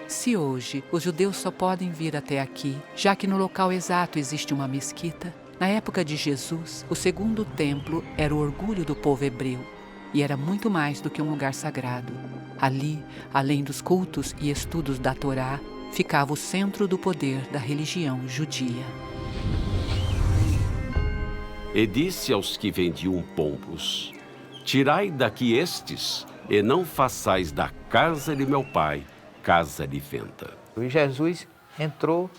Se hoje os judeus só podem vir até aqui, já que no local exato existe uma mesquita, na época de Jesus, o segundo templo era o orgulho do povo hebreu e era muito mais do que um lugar sagrado. Ali, além dos cultos e estudos da Torá, ficava o centro do poder da religião judia. E disse aos que vendiam pombos: tirai daqui estes, e não façais da casa de meu pai casa de venda. E Jesus entrou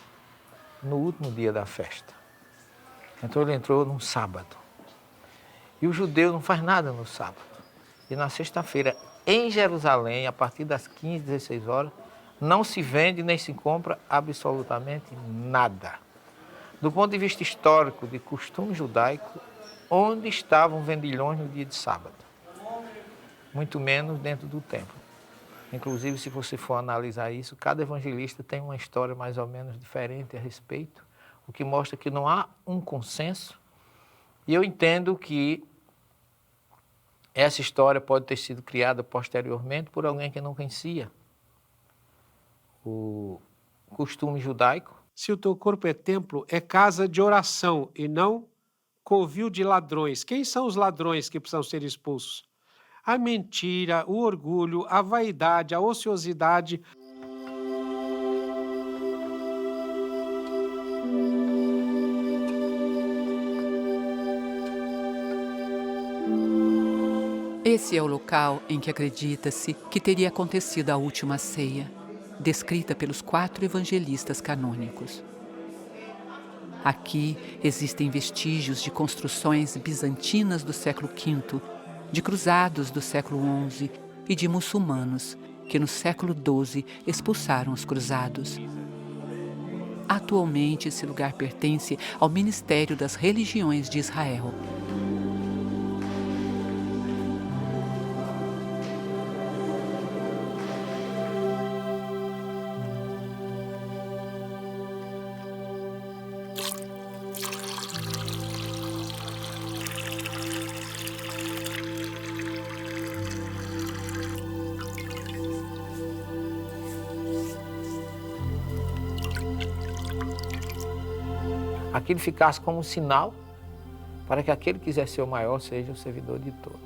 no último dia da festa. Ele entrou num sábado. E o judeu não faz nada no sábado. E na sexta-feira, em Jerusalém, a partir das 15, 16 horas, não se vende nem se compra absolutamente nada. Do ponto de vista histórico, de costume judaico, onde estavam vendilhões no dia de sábado? Muito menos dentro do templo. Inclusive, se você for analisar isso, cada evangelista tem uma história mais ou menos diferente a respeito, o que mostra que não há um consenso. E eu entendo que essa história pode ter sido criada posteriormente por alguém que não conhecia o costume judaico. Se o teu corpo é templo, é casa de oração e não covil de ladrões. Quem são os ladrões que precisam ser expulsos? A mentira, o orgulho, a vaidade, a ociosidade. Esse é o local em que acredita-se que teria acontecido a última ceia, descrita pelos 4 evangelistas canônicos. Aqui existem vestígios de construções bizantinas do século V, de cruzados do século XI e de muçulmanos que no século XII expulsaram os cruzados. Atualmente, esse lugar pertence ao Ministério das Religiões de Israel. Aquilo ficasse como um sinal para que aquele que quiser ser o maior seja o servidor de todos.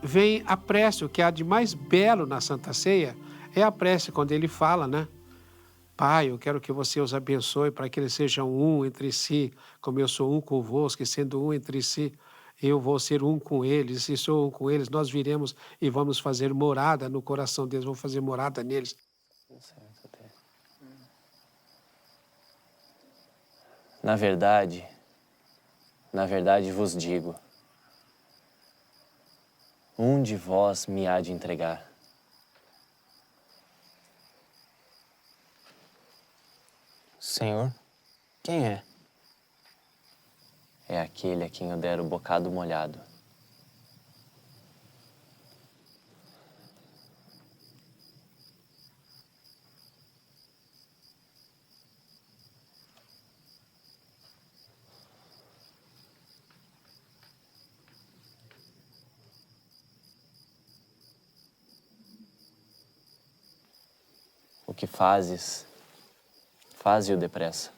Vem a prece, o que há de mais belo na Santa Ceia é a prece quando ele fala, né? Pai, eu quero que você os abençoe para que eles sejam um entre si, como eu sou um convosco, e sendo um entre si, eu vou ser um com eles. E se sou um com eles, nós viremos e vamos fazer morada no coração deles, vamos fazer morada neles. Na verdade vos digo, um de vós me há de entregar. Senhor, quem é? É aquele a quem eu der o bocado molhado. O que fazes, faze-o depressa.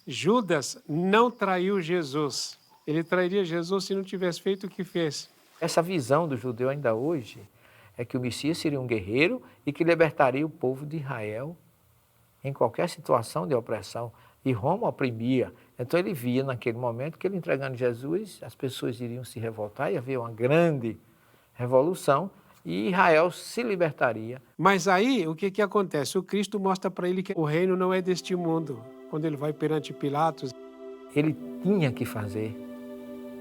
Judas não traiu Jesus. Ele trairia Jesus se não tivesse feito o que fez. Essa visão do judeu ainda hoje é que o Messias seria um guerreiro e que libertaria o povo de Israel em qualquer situação de opressão. E Roma oprimia. Então ele via naquele momento que ele entregando Jesus, as pessoas iriam se revoltar e haver uma grande revolução e Israel se libertaria. Mas aí, o que acontece? O Cristo mostra para ele que o reino não é deste mundo. Quando ele vai perante Pilatos, ele tinha que fazer,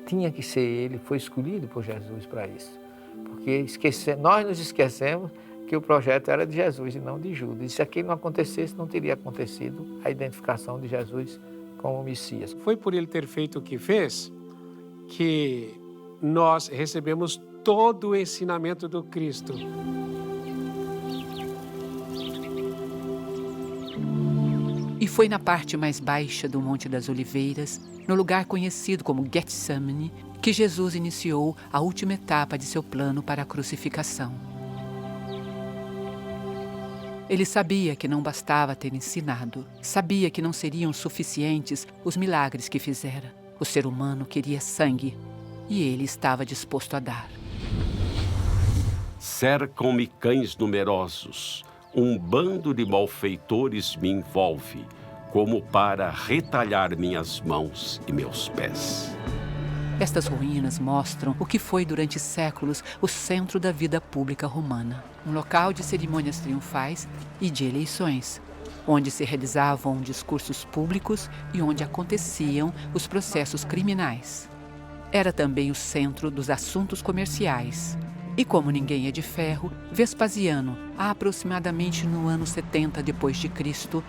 tinha que ser ele, foi escolhido por Jesus para isso. Porque nós nos esquecemos que o projeto era de Jesus e não de Judas. E se aquilo não acontecesse, não teria acontecido a identificação de Jesus como Messias. Foi por ele ter feito o que fez que nós recebemos todo o ensinamento do Cristo. E foi na parte mais baixa do Monte das Oliveiras, no lugar conhecido como Getsemane, que Jesus iniciou a última etapa de seu plano para a crucificação. Ele sabia que não bastava ter ensinado, sabia que não seriam suficientes os milagres que fizera. O ser humano queria sangue e ele estava disposto a dar. Cercam-me cães numerosos, um bando de malfeitores me envolve, como para retalhar minhas mãos e meus pés. Estas ruínas mostram o que foi durante séculos o centro da vida pública romana. Um local de cerimônias triunfais e de eleições, onde se realizavam discursos públicos e onde aconteciam os processos criminais. Era também o centro dos assuntos comerciais. E como ninguém é de ferro, Vespasiano, aproximadamente no ano 70 d.C.,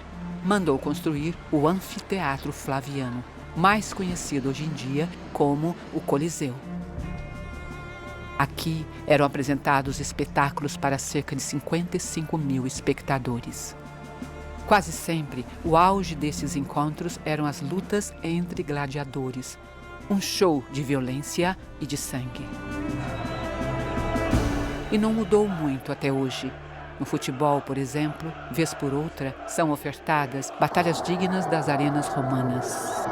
mandou construir o Anfiteatro Flaviano, mais conhecido hoje em dia como o Coliseu. Aqui eram apresentados espetáculos para cerca de 55 mil espectadores. Quase sempre, o auge desses encontros eram as lutas entre gladiadores, um show de violência e de sangue. E não mudou muito até hoje. No futebol, por exemplo, vez por outra, são ofertadas batalhas dignas das arenas romanas.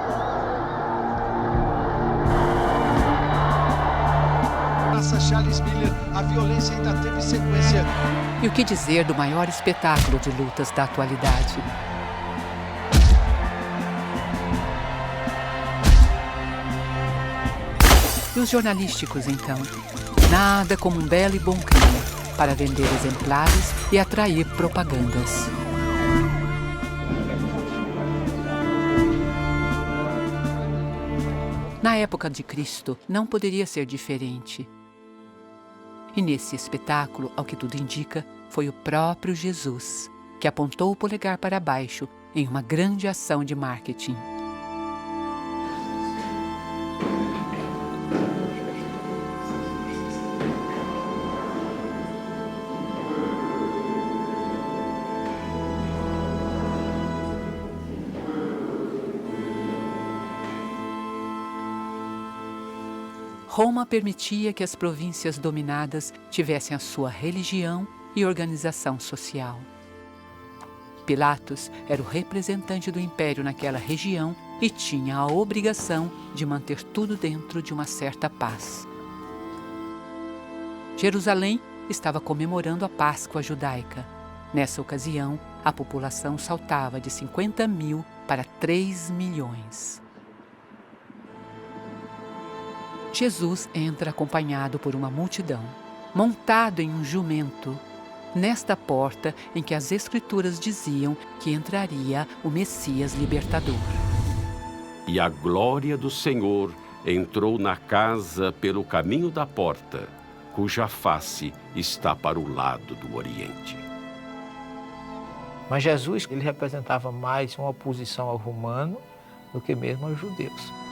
Charles Miller, a violência ainda teve sequência. E o que dizer do maior espetáculo de lutas da atualidade? E os jornalísticos, então? Nada como um belo e bom crime para vender exemplares e atrair propagandas. Na época de Cristo, não poderia ser diferente. E nesse espetáculo, ao que tudo indica, foi o próprio Jesus que apontou o polegar para baixo em uma grande ação de marketing. Roma permitia que as províncias dominadas tivessem a sua religião e organização social. Pilatos era o representante do império naquela região e tinha a obrigação de manter tudo dentro de uma certa paz. Jerusalém estava comemorando a Páscoa judaica. Nessa ocasião, a população saltava de 50 mil para 3 milhões. Jesus entra acompanhado por uma multidão, montado em um jumento, nesta porta em que as Escrituras diziam que entraria o Messias libertador. E a glória do Senhor entrou na casa pelo caminho da porta, cuja face está para o lado do Oriente. Mas Jesus, ele representava mais uma oposição ao romano do que mesmo aos judeus.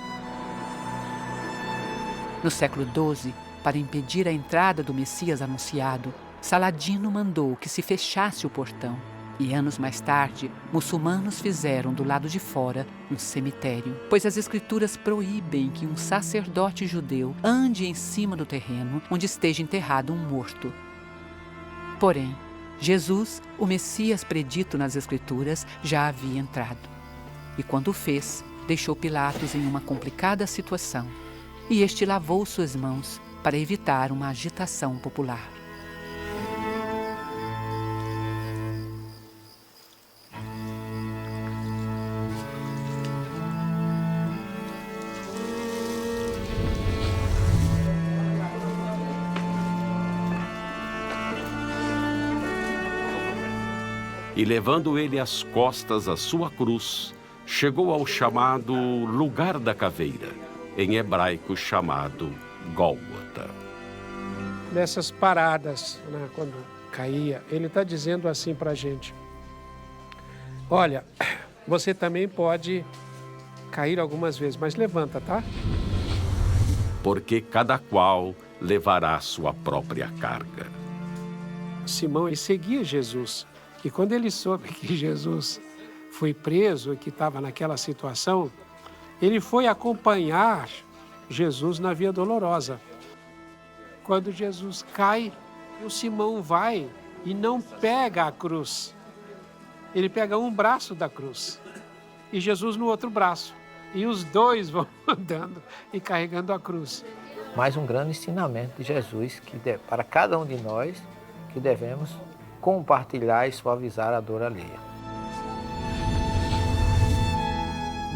No século XII, para impedir a entrada do Messias anunciado, Saladino mandou que se fechasse o portão. E anos mais tarde, muçulmanos fizeram do lado de fora um cemitério, pois as Escrituras proíbem que um sacerdote judeu ande em cima do terreno onde esteja enterrado um morto. Porém, Jesus, o Messias predito nas Escrituras, já havia entrado. E quando o fez, deixou Pilatos em uma complicada situação. E este lavou suas mãos para evitar uma agitação popular. E levando ele às costas a sua cruz, chegou ao chamado Lugar da Caveira, em hebraico chamado Gólgota. Nessas paradas, né, quando caía, ele está dizendo assim para a gente: olha, você também pode cair algumas vezes, mas levanta, tá? Porque cada qual levará sua própria carga. Simão, ele seguia Jesus. E quando ele soube que Jesus foi preso e que estava naquela situação, ele foi acompanhar Jesus na Via Dolorosa. Quando Jesus cai, o Simão vai e não pega a cruz. Ele pega um braço da cruz e Jesus no outro braço. E os dois vão andando e carregando a cruz. Mais um grande ensinamento de Jesus para cada um de nós que devemos compartilhar e suavizar a dor alheia.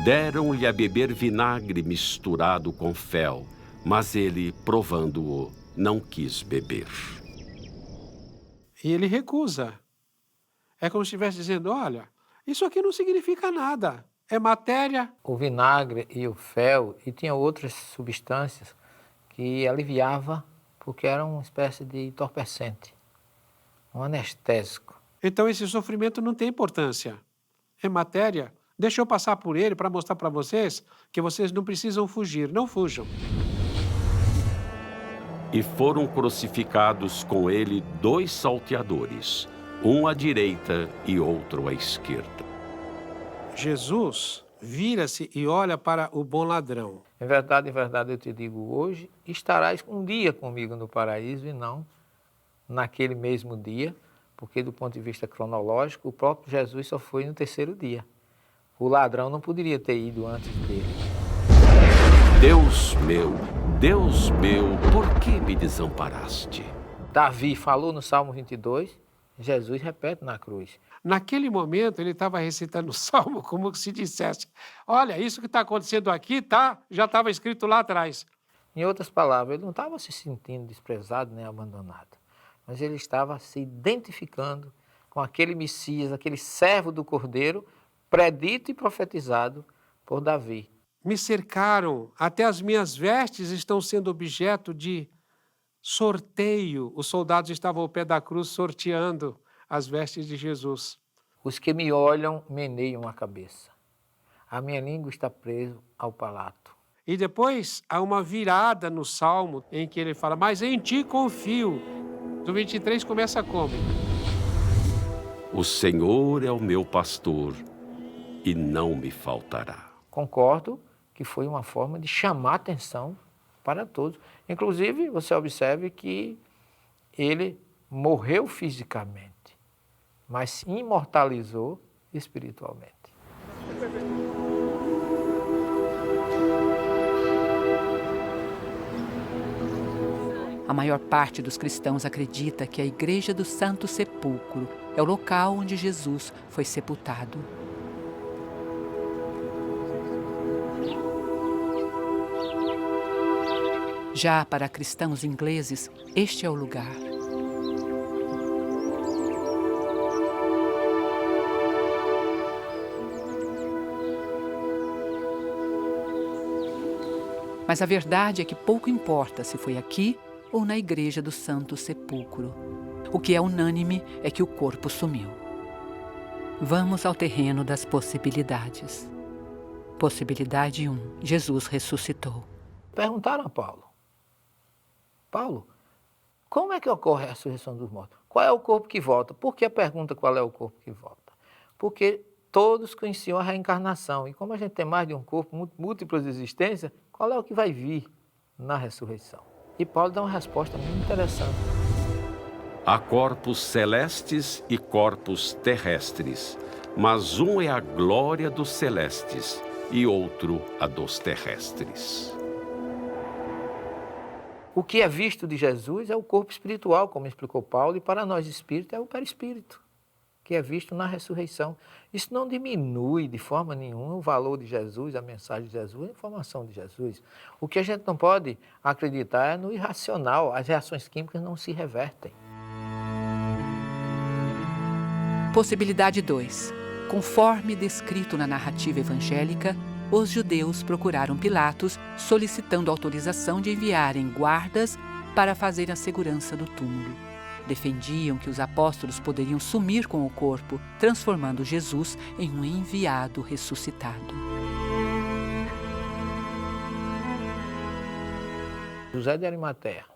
Deram-lhe a beber vinagre misturado com fel, mas ele, provando-o, não quis beber. E ele recusa. É como se estivesse dizendo, olha, isso aqui não significa nada, é matéria. O vinagre e o fel, e tinha outras substâncias que aliviava, porque era uma espécie de entorpecente, um anestésico. Então esse sofrimento não tem importância, é matéria. Deixa eu passar por ele para mostrar para vocês que vocês não precisam fugir, não fujam. E foram crucificados com ele 2 salteadores, um à direita e outro à esquerda. Jesus vira-se e olha para o bom ladrão. Em verdade, eu te digo, hoje estarás um dia comigo no paraíso e não naquele mesmo dia, porque do ponto de vista cronológico, o próprio Jesus só foi no 3º dia. O ladrão não poderia ter ido antes dele. Deus meu, por que me desamparaste? Davi falou no Salmo 22, Jesus repete na cruz. Naquele momento, ele estava recitando o Salmo como se dissesse, olha, isso que está acontecendo aqui já estava escrito lá atrás. Em outras palavras, ele não estava se sentindo desprezado nem abandonado, mas ele estava se identificando com aquele Messias, aquele servo do Cordeiro, predito e profetizado por Davi. Me cercaram, até as minhas vestes estão sendo objeto de sorteio. Os soldados estavam ao pé da cruz sorteando as vestes de Jesus. Os que me olham meneiam a cabeça. A minha língua está presa ao palato. E depois há uma virada no Salmo em que ele fala, mas em ti confio. Do 23 começa como? O Senhor é o meu pastor e não me faltará. Concordo que foi uma forma de chamar atenção para todos. Inclusive, você observe que ele morreu fisicamente, mas se imortalizou espiritualmente. A maior parte dos cristãos acredita que a Igreja do Santo Sepulcro é o local onde Jesus foi sepultado. Já para cristãos ingleses, este é o lugar. Mas a verdade é que pouco importa se foi aqui ou na Igreja do Santo Sepulcro. O que é unânime é que o corpo sumiu. Vamos ao terreno das possibilidades. Possibilidade 1. Jesus ressuscitou. Perguntaram a Paulo, como é que ocorre a ressurreição dos mortos? Qual é o corpo que volta? Por que a pergunta qual é o corpo que volta? Porque todos conheciam a reencarnação. E como a gente tem mais de um corpo, múltiplas existências, qual é o que vai vir na ressurreição? E Paulo dá uma resposta muito interessante. Há corpos celestes e corpos terrestres, mas um é a glória dos celestes e outro a dos terrestres. O que é visto de Jesus é o corpo espiritual, como explicou Paulo, e para nós espírito é o perispírito, que é visto na ressurreição. Isso não diminui de forma nenhuma o valor de Jesus, a mensagem de Jesus, a informação de Jesus. O que a gente não pode acreditar é no irracional, as reações químicas não se revertem. Possibilidade 2. Conforme descrito na narrativa evangélica, os judeus procuraram Pilatos solicitando autorização de enviarem guardas para fazer a segurança do túmulo. Defendiam que os apóstolos poderiam sumir com o corpo, transformando Jesus em um enviado ressuscitado. José de Arimateia,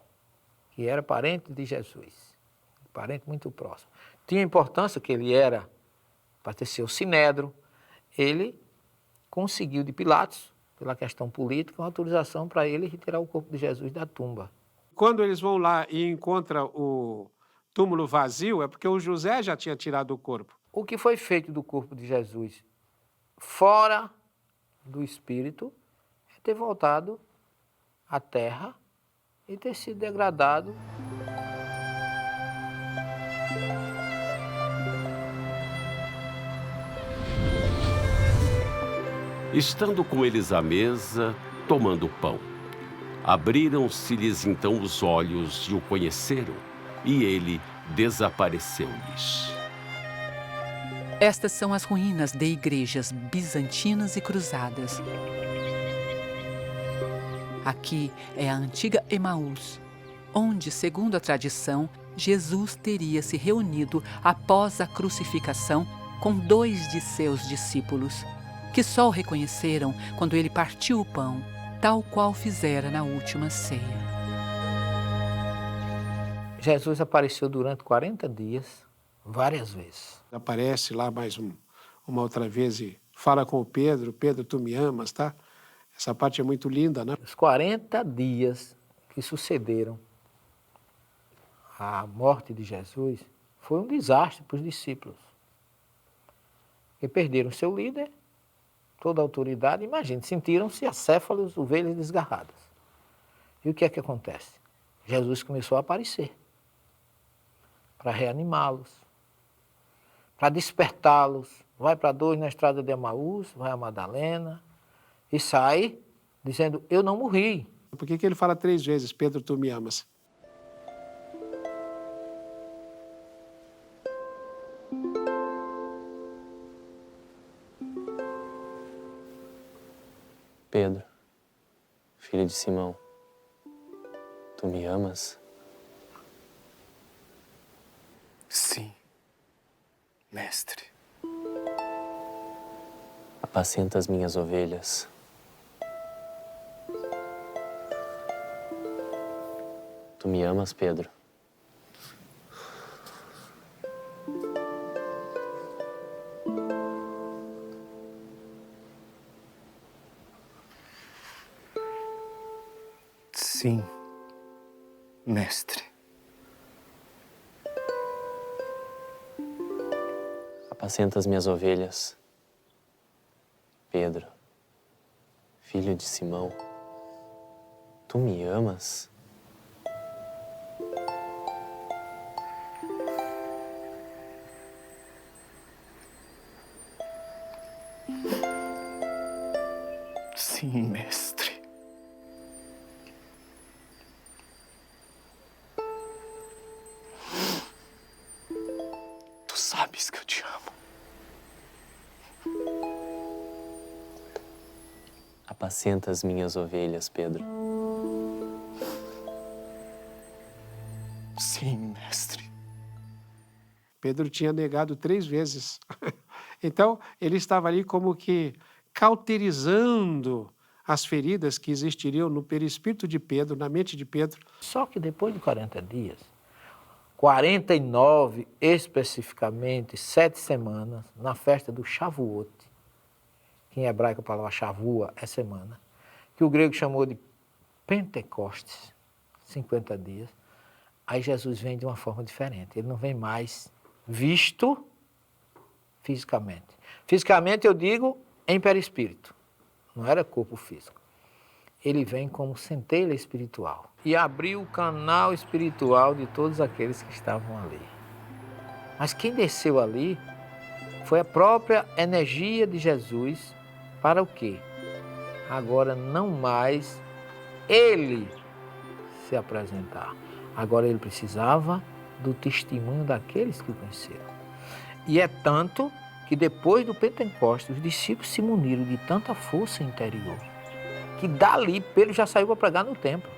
que era parente de Jesus, parente muito próximo. Tinha importância que ele era, pertenceu ao Sinédrio, ele conseguiu de Pilatos, pela questão política, uma autorização para ele retirar o corpo de Jesus da tumba. Quando eles vão lá e encontram o túmulo vazio, é porque o José já tinha tirado o corpo. O que foi feito do corpo de Jesus fora do espírito é ter voltado à terra e ter sido degradado. Estando com eles à mesa, tomando pão, abriram-se-lhes então os olhos e o conheceram, e ele desapareceu-lhes. Estas são as ruínas de igrejas bizantinas e cruzadas. Aqui é a antiga Emaús, onde, segundo a tradição, Jesus teria se reunido após a crucificação com 2 de seus discípulos, que só o reconheceram quando ele partiu o pão, tal qual fizera na última ceia. Jesus apareceu durante 40 dias, várias vezes. Aparece lá mais uma outra vez e fala com o Pedro: Pedro, tu me amas, tá? Essa parte é muito linda, né? Os 40 dias que sucederam à morte de Jesus foi um desastre para os discípulos. Porque perderam seu líder, toda a autoridade, imagine, sentiram-se acéfalos, ovelhas desgarradas. E o que é que acontece? Jesus começou a aparecer para reanimá-los, para despertá-los. Vai para 2 na estrada de Emaús, vai a Madalena e sai dizendo: eu não morri. Por que ele fala 3 vezes: Pedro, tu me amas? Pedro, filho de Simão, tu me amas? Sim, mestre. Apacenta as minhas ovelhas. Tu me amas, Pedro? Sim, mestre. Apacenta as minhas ovelhas, Pedro, filho de Simão. Tu me amas? Sim, mestre. Tu sabes que eu te amo. Apacenta as minhas ovelhas, Pedro. Sim, mestre. Pedro tinha negado 3 vezes. Então, ele estava ali como que cauterizando as feridas que existiriam no perispírito de Pedro, na mente de Pedro. Só que depois de 40 dias, 49 especificamente, 7 semanas, na festa do Shavuot, que em hebraico a palavra Shavua é semana, que o grego chamou de Pentecostes, 50 dias, aí Jesus vem de uma forma diferente. Ele não vem mais visto fisicamente. Fisicamente eu digo em perispírito, não era corpo físico. Ele vem como centelha espiritual e abriu o canal espiritual de todos aqueles que estavam ali. Mas quem desceu ali foi a própria energia de Jesus. Para o quê? Agora não mais ele se apresentar. Agora ele precisava do testemunho daqueles que o conheceram. E é tanto que depois do Pentecostes, os discípulos se muniram de tanta força interior, que dali Pedro já saiu para pregar no templo,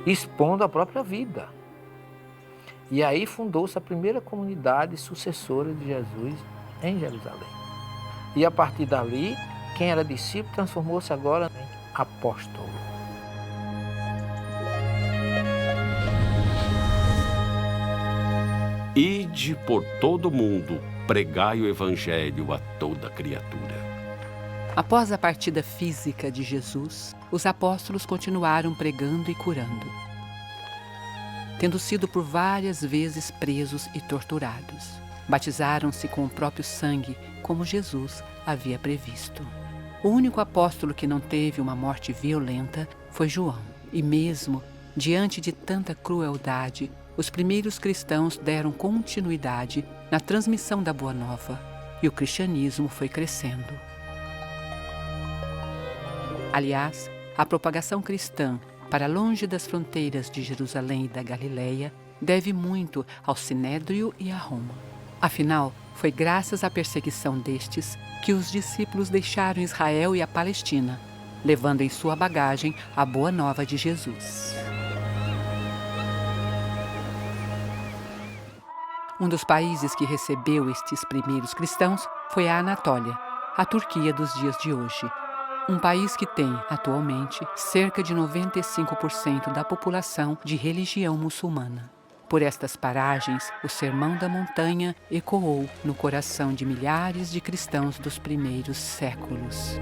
expondo a própria vida. E aí fundou-se a primeira comunidade sucessora de Jesus em Jerusalém. E a partir dali, quem era discípulo transformou-se agora em apóstolo. Ide por todo o mundo, pregai o evangelho a toda criatura. Após a partida física de Jesus, os apóstolos continuaram pregando e curando, tendo sido por várias vezes presos e torturados. Batizaram-se com o próprio sangue, como Jesus havia previsto. O único apóstolo que não teve uma morte violenta foi João. E mesmo diante de tanta crueldade, os primeiros cristãos deram continuidade na transmissão da Boa Nova e o cristianismo foi crescendo. Aliás, a propagação cristã para longe das fronteiras de Jerusalém e da Galileia deve muito ao Sinédrio e a Roma. Afinal, foi graças à perseguição destes que os discípulos deixaram Israel e a Palestina, levando em sua bagagem a Boa Nova de Jesus. Um dos países que recebeu estes primeiros cristãos foi a Anatólia, a Turquia dos dias de hoje. Um país que tem, atualmente, cerca de 95% da população de religião muçulmana. Por estas paragens, o Sermão da Montanha ecoou no coração de milhares de cristãos dos primeiros séculos.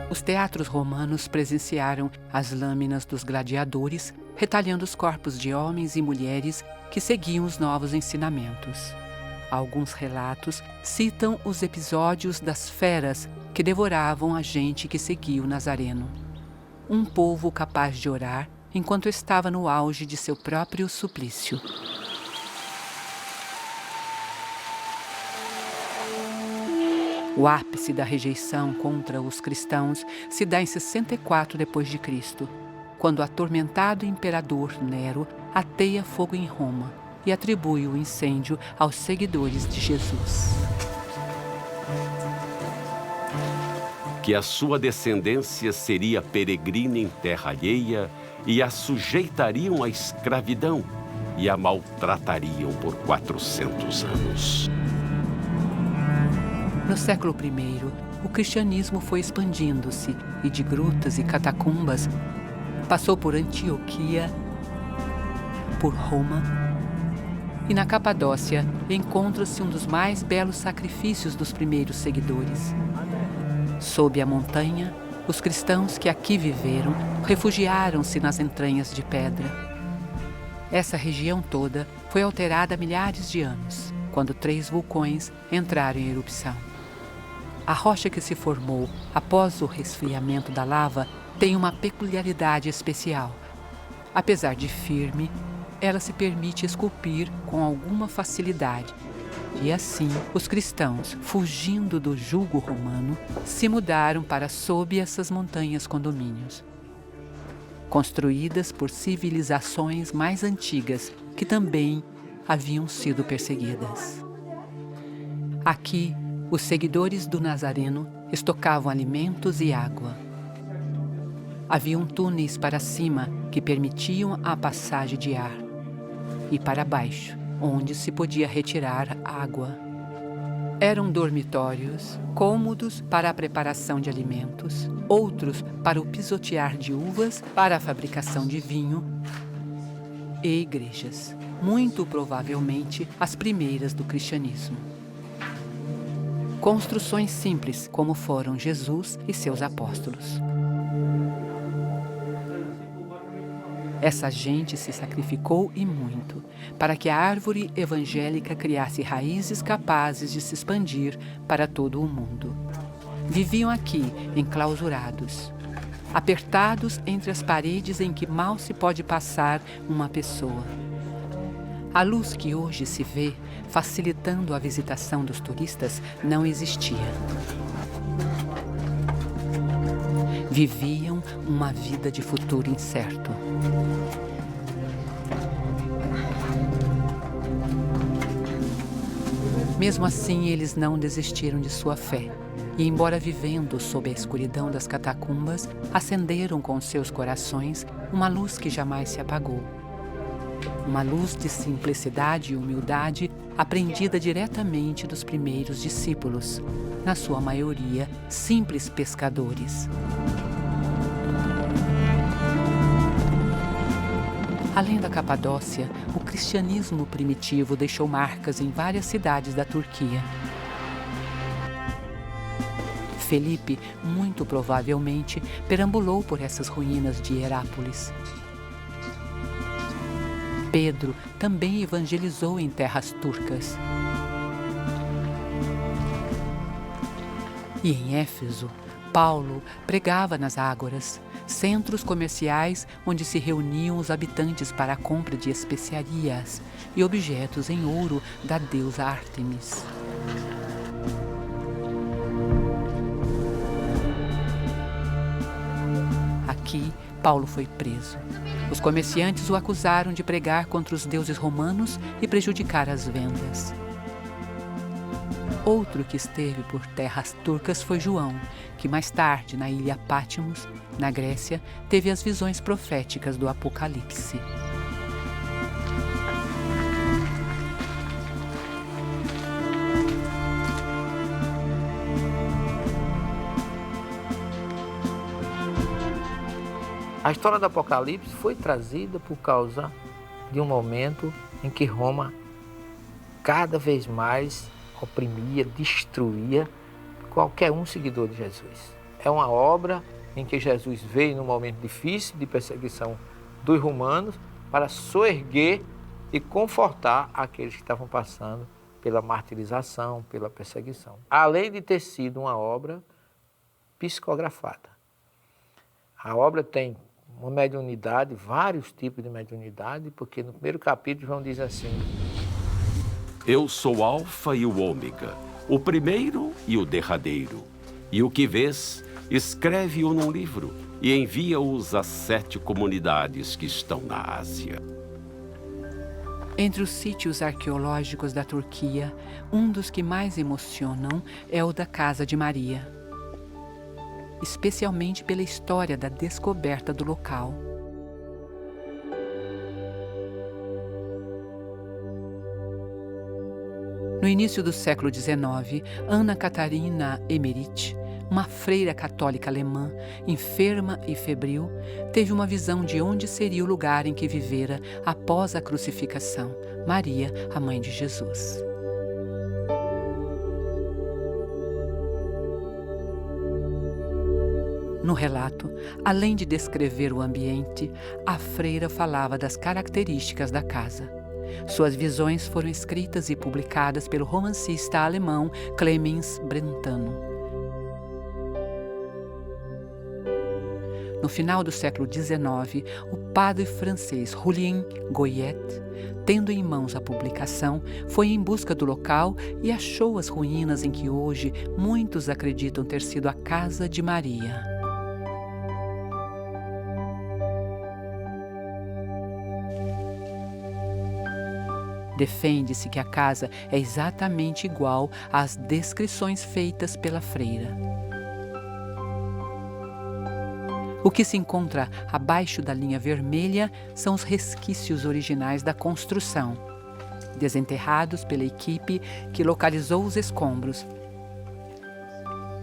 Os teatros romanos presenciaram as lâminas dos gladiadores, retalhando os corpos de homens e mulheres que seguiam os novos ensinamentos. Alguns relatos citam os episódios das feras que devoravam a gente que seguia o Nazareno. Um povo capaz de orar enquanto estava no auge de seu próprio suplício. O ápice da rejeição contra os cristãos se dá em 64 d.C., quando o atormentado imperador Nero ateia fogo em Roma e atribui o incêndio aos seguidores de Jesus. Que a sua descendência seria peregrina em terra alheia e a sujeitariam à escravidão e a maltratariam por 400 anos. No século I, o cristianismo foi expandindo-se e de grutas e catacumbas passou por Antioquia, por Roma, e na Capadócia encontra-se um dos mais belos sacrifícios dos primeiros seguidores. Sob a montanha, os cristãos que aqui viveram refugiaram-se nas entranhas de pedra. Essa região toda foi alterada há milhares de anos, quando 3 vulcões entraram em erupção. A rocha que se formou após o resfriamento da lava tem uma peculiaridade especial. Apesar de firme, ela se permite esculpir com alguma facilidade. E assim, os cristãos, fugindo do jugo romano, se mudaram para sob essas montanhas condomínios, construídas por civilizações mais antigas que também haviam sido perseguidas. Aqui, os seguidores do Nazareno estocavam alimentos e água. Haviam túneis para cima que permitiam a passagem de ar, e para baixo, onde se podia retirar água. Eram dormitórios, cômodos para a preparação de alimentos, outros para o pisotear de uvas para a fabricação de vinho, e igrejas, muito provavelmente as primeiras do cristianismo. Construções simples, como foram Jesus e seus apóstolos. Essa gente se sacrificou e muito para que a árvore evangélica criasse raízes capazes de se expandir para todo o mundo. Viviam aqui, enclausurados, apertados entre as paredes em que mal se pode passar uma pessoa. A luz que hoje se vê, facilitando a visitação dos turistas, não existia. Viviam uma vida de futuro incerto. Mesmo assim, eles não desistiram de sua fé. E, embora vivendo sob a escuridão das catacumbas, acenderam com seus corações uma luz que jamais se apagou. Uma luz de simplicidade e humildade aprendida diretamente dos primeiros discípulos, na sua maioria simples pescadores. Além da Capadócia, o cristianismo primitivo deixou marcas em várias cidades da Turquia. Felipe, muito provavelmente, perambulou por essas ruínas de Herápolis. Pedro também evangelizou em terras turcas. E em Éfeso, Paulo pregava nas ágoras, centros comerciais onde se reuniam os habitantes para a compra de especiarias e objetos em ouro da deusa Ártemis. Aqui, Paulo foi preso. Os comerciantes o acusaram de pregar contra os deuses romanos e prejudicar as vendas. Outro que esteve por terras turcas foi João, que mais tarde, na ilha Patmos, na Grécia, teve as visões proféticas do Apocalipse. A história do Apocalipse foi trazida por causa de um momento em que Roma cada vez mais oprimia, destruía qualquer um seguidor de Jesus. É uma obra em que Jesus veio num momento difícil de perseguição dos romanos para soerguer e confortar aqueles que estavam passando pela martirização, pela perseguição. Além de ter sido uma obra psicografada. A obra tem uma mediunidade, vários tipos de mediunidade, porque no primeiro capítulo João diz assim: Eu sou o Alfa e o Ômega, o primeiro e o derradeiro. E o que vês, escreve-o num livro e envia-os às 7 comunidades que estão na Ásia. Entre os sítios arqueológicos da Turquia, um dos que mais emocionam é o da Casa de Maria, especialmente pela história da descoberta do local. No início do século XIX, Ana Catarina Emmerich, uma freira católica alemã, enferma e febril, teve uma visão de onde seria o lugar em que vivera após a crucificação, Maria, a mãe de Jesus. No relato, além de descrever o ambiente, a freira falava das características da casa. Suas visões foram escritas e publicadas pelo romancista alemão Clemens Brentano. No final do século XIX, o padre francês Julien Goyet, tendo em mãos a publicação, foi em busca do local e achou as ruínas em que hoje muitos acreditam ter sido a Casa de Maria. Defende-se que a casa é exatamente igual às descrições feitas pela freira. O que se encontra abaixo da linha vermelha são os resquícios originais da construção, desenterrados pela equipe que localizou os escombros.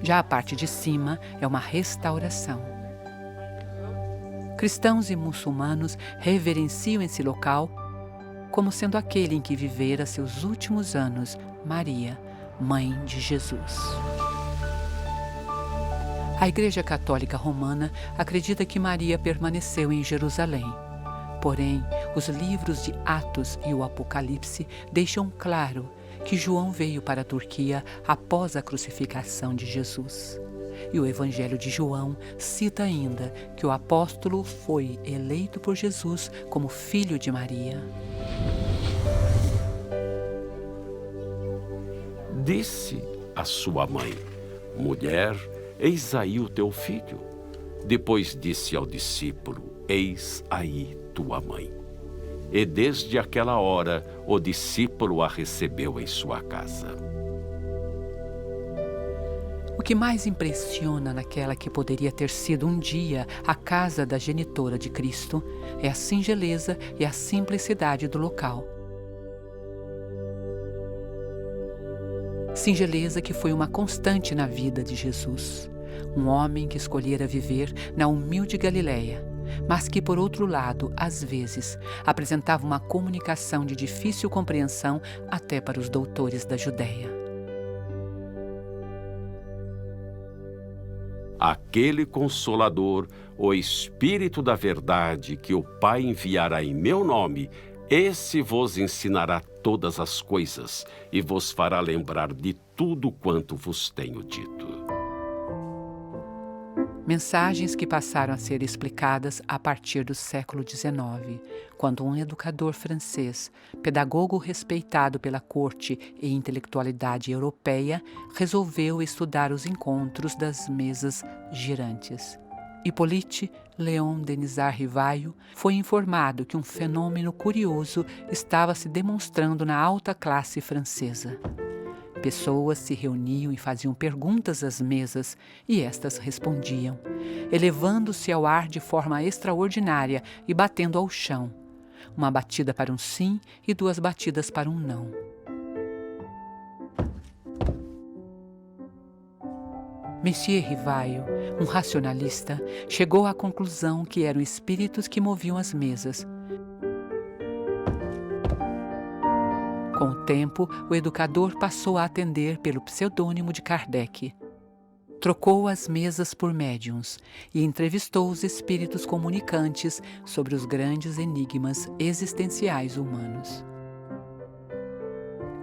Já a parte de cima é uma restauração. Cristãos e muçulmanos reverenciam esse local como sendo aquele em que vivera seus últimos anos Maria, mãe de Jesus. A Igreja Católica Romana acredita que Maria permaneceu em Jerusalém. Porém, os livros de Atos e o Apocalipse deixam claro que João veio para a Turquia após a crucificação de Jesus. E o Evangelho de João cita ainda que o apóstolo foi eleito por Jesus como filho de Maria. Disse a sua mãe: Mulher, eis aí o teu filho. Depois disse ao discípulo: Eis aí tua mãe. E desde aquela hora o discípulo a recebeu em sua casa. O que mais impressiona naquela que poderia ter sido um dia a casa da genitora de Cristo é a singeleza e a simplicidade do local. Singeleza que foi uma constante na vida de Jesus, um homem que escolhera viver na humilde Galileia, mas que, por outro lado, às vezes, apresentava uma comunicação de difícil compreensão até para os doutores da Judéia. Aquele Consolador, o Espírito da Verdade, que o Pai enviará em meu nome, esse vos ensinará todas as coisas e vos fará lembrar de tudo quanto vos tenho dito. Mensagens que passaram a ser explicadas a partir do século XIX, quando um educador francês, pedagogo respeitado pela corte e intelectualidade europeia, resolveu estudar os encontros das mesas girantes. Hippolyte Léon Denisard Rivaio foi informado que um fenômeno curioso estava se demonstrando na alta classe francesa. Pessoas se reuniam e faziam perguntas às mesas, e estas respondiam, elevando-se ao ar de forma extraordinária e batendo ao chão. Uma batida para um sim e 2 batidas para um não. Monsieur Rivaio, um racionalista, chegou à conclusão que eram espíritos que moviam as mesas. Com o tempo, o educador passou a atender pelo pseudônimo de Kardec. Trocou as mesas por médiuns e entrevistou os espíritos comunicantes sobre os grandes enigmas existenciais humanos.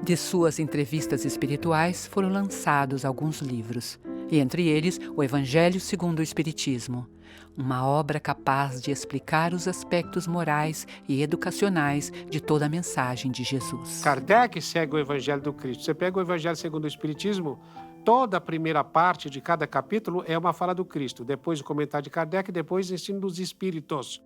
De suas entrevistas espirituais foram lançados alguns livros, e entre eles o Evangelho segundo o Espiritismo, uma obra capaz de explicar os aspectos morais e educacionais de toda a mensagem de Jesus. Kardec segue o Evangelho do Cristo. Você pega o Evangelho segundo o Espiritismo, toda a primeira parte de cada capítulo é uma fala do Cristo, depois o comentário de Kardec, depois o ensino dos Espíritos.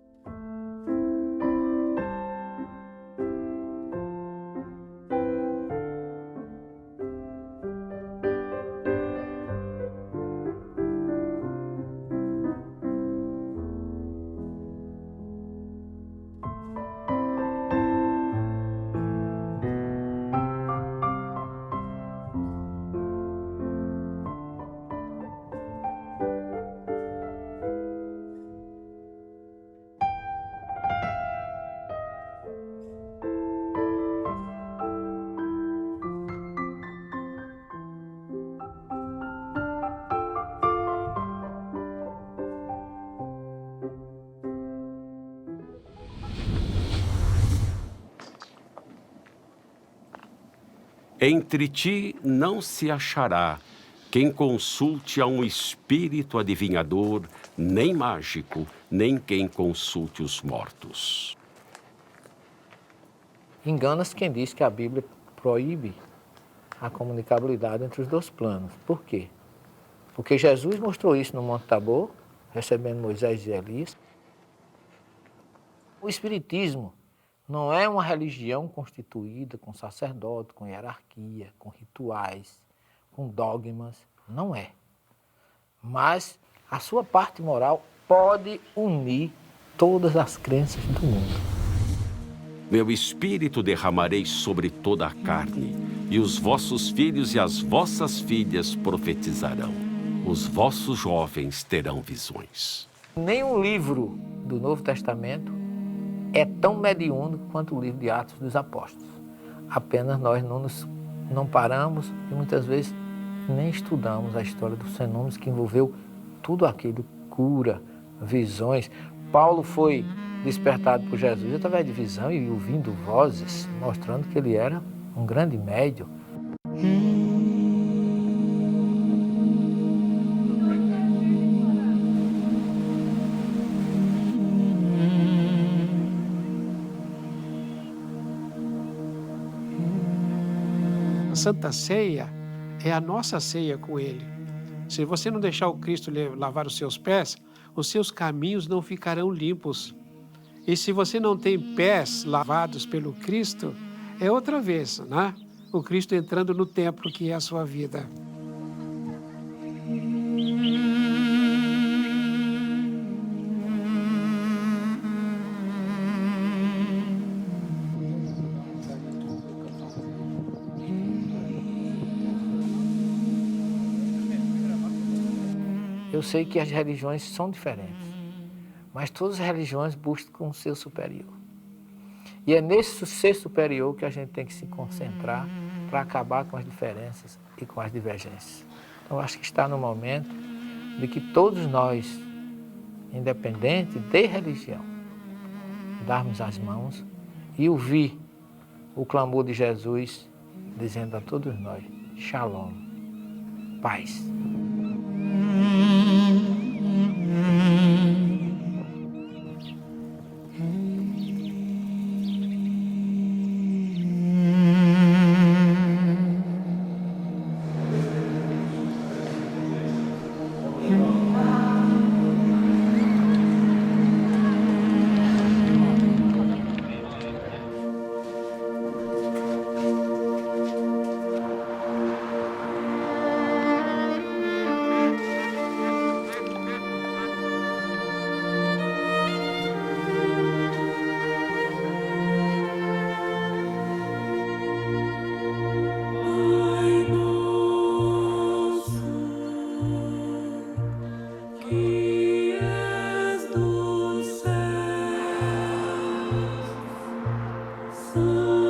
Entre ti não se achará quem consulte a um espírito adivinhador, nem mágico, nem quem consulte os mortos. Engana-se quem diz que a Bíblia proíbe a comunicabilidade entre os 2 planos. Por quê? Porque Jesus mostrou isso no Monte Tabor, recebendo Moisés e Elias. O Espiritismo não é uma religião constituída com sacerdote, com hierarquia, com rituais, com dogmas. Não é. Mas a sua parte moral pode unir todas as crenças do mundo. Meu espírito derramarei sobre toda a carne, e os vossos filhos e as vossas filhas profetizarão. Os vossos jovens terão visões. Nenhum livro do Novo Testamento é tão mediúnico quanto o livro de Atos dos Apóstolos. Apenas nós não paramos e muitas vezes nem estudamos a história dos fenômenos que envolveu tudo aquilo, cura, visões. Paulo foi despertado por Jesus através de visão e ouvindo vozes, mostrando que ele era um grande médium. A Santa Ceia é a nossa ceia com Ele. Se você não deixar o Cristo lavar os seus pés, os seus caminhos não ficarão limpos. E se você não tem pés lavados pelo Cristo, é outra vez, né? O Cristo entrando no templo que é a sua vida. Eu sei que as religiões são diferentes, Mas todas as religiões buscam um ser superior. E é nesse ser superior que a gente tem que se concentrar para acabar com as diferenças e com as divergências. Então, acho que está no momento de que todos nós, independente de religião, darmos as mãos e ouvir o clamor de Jesus, dizendo a todos nós, Shalom, paz. Sun.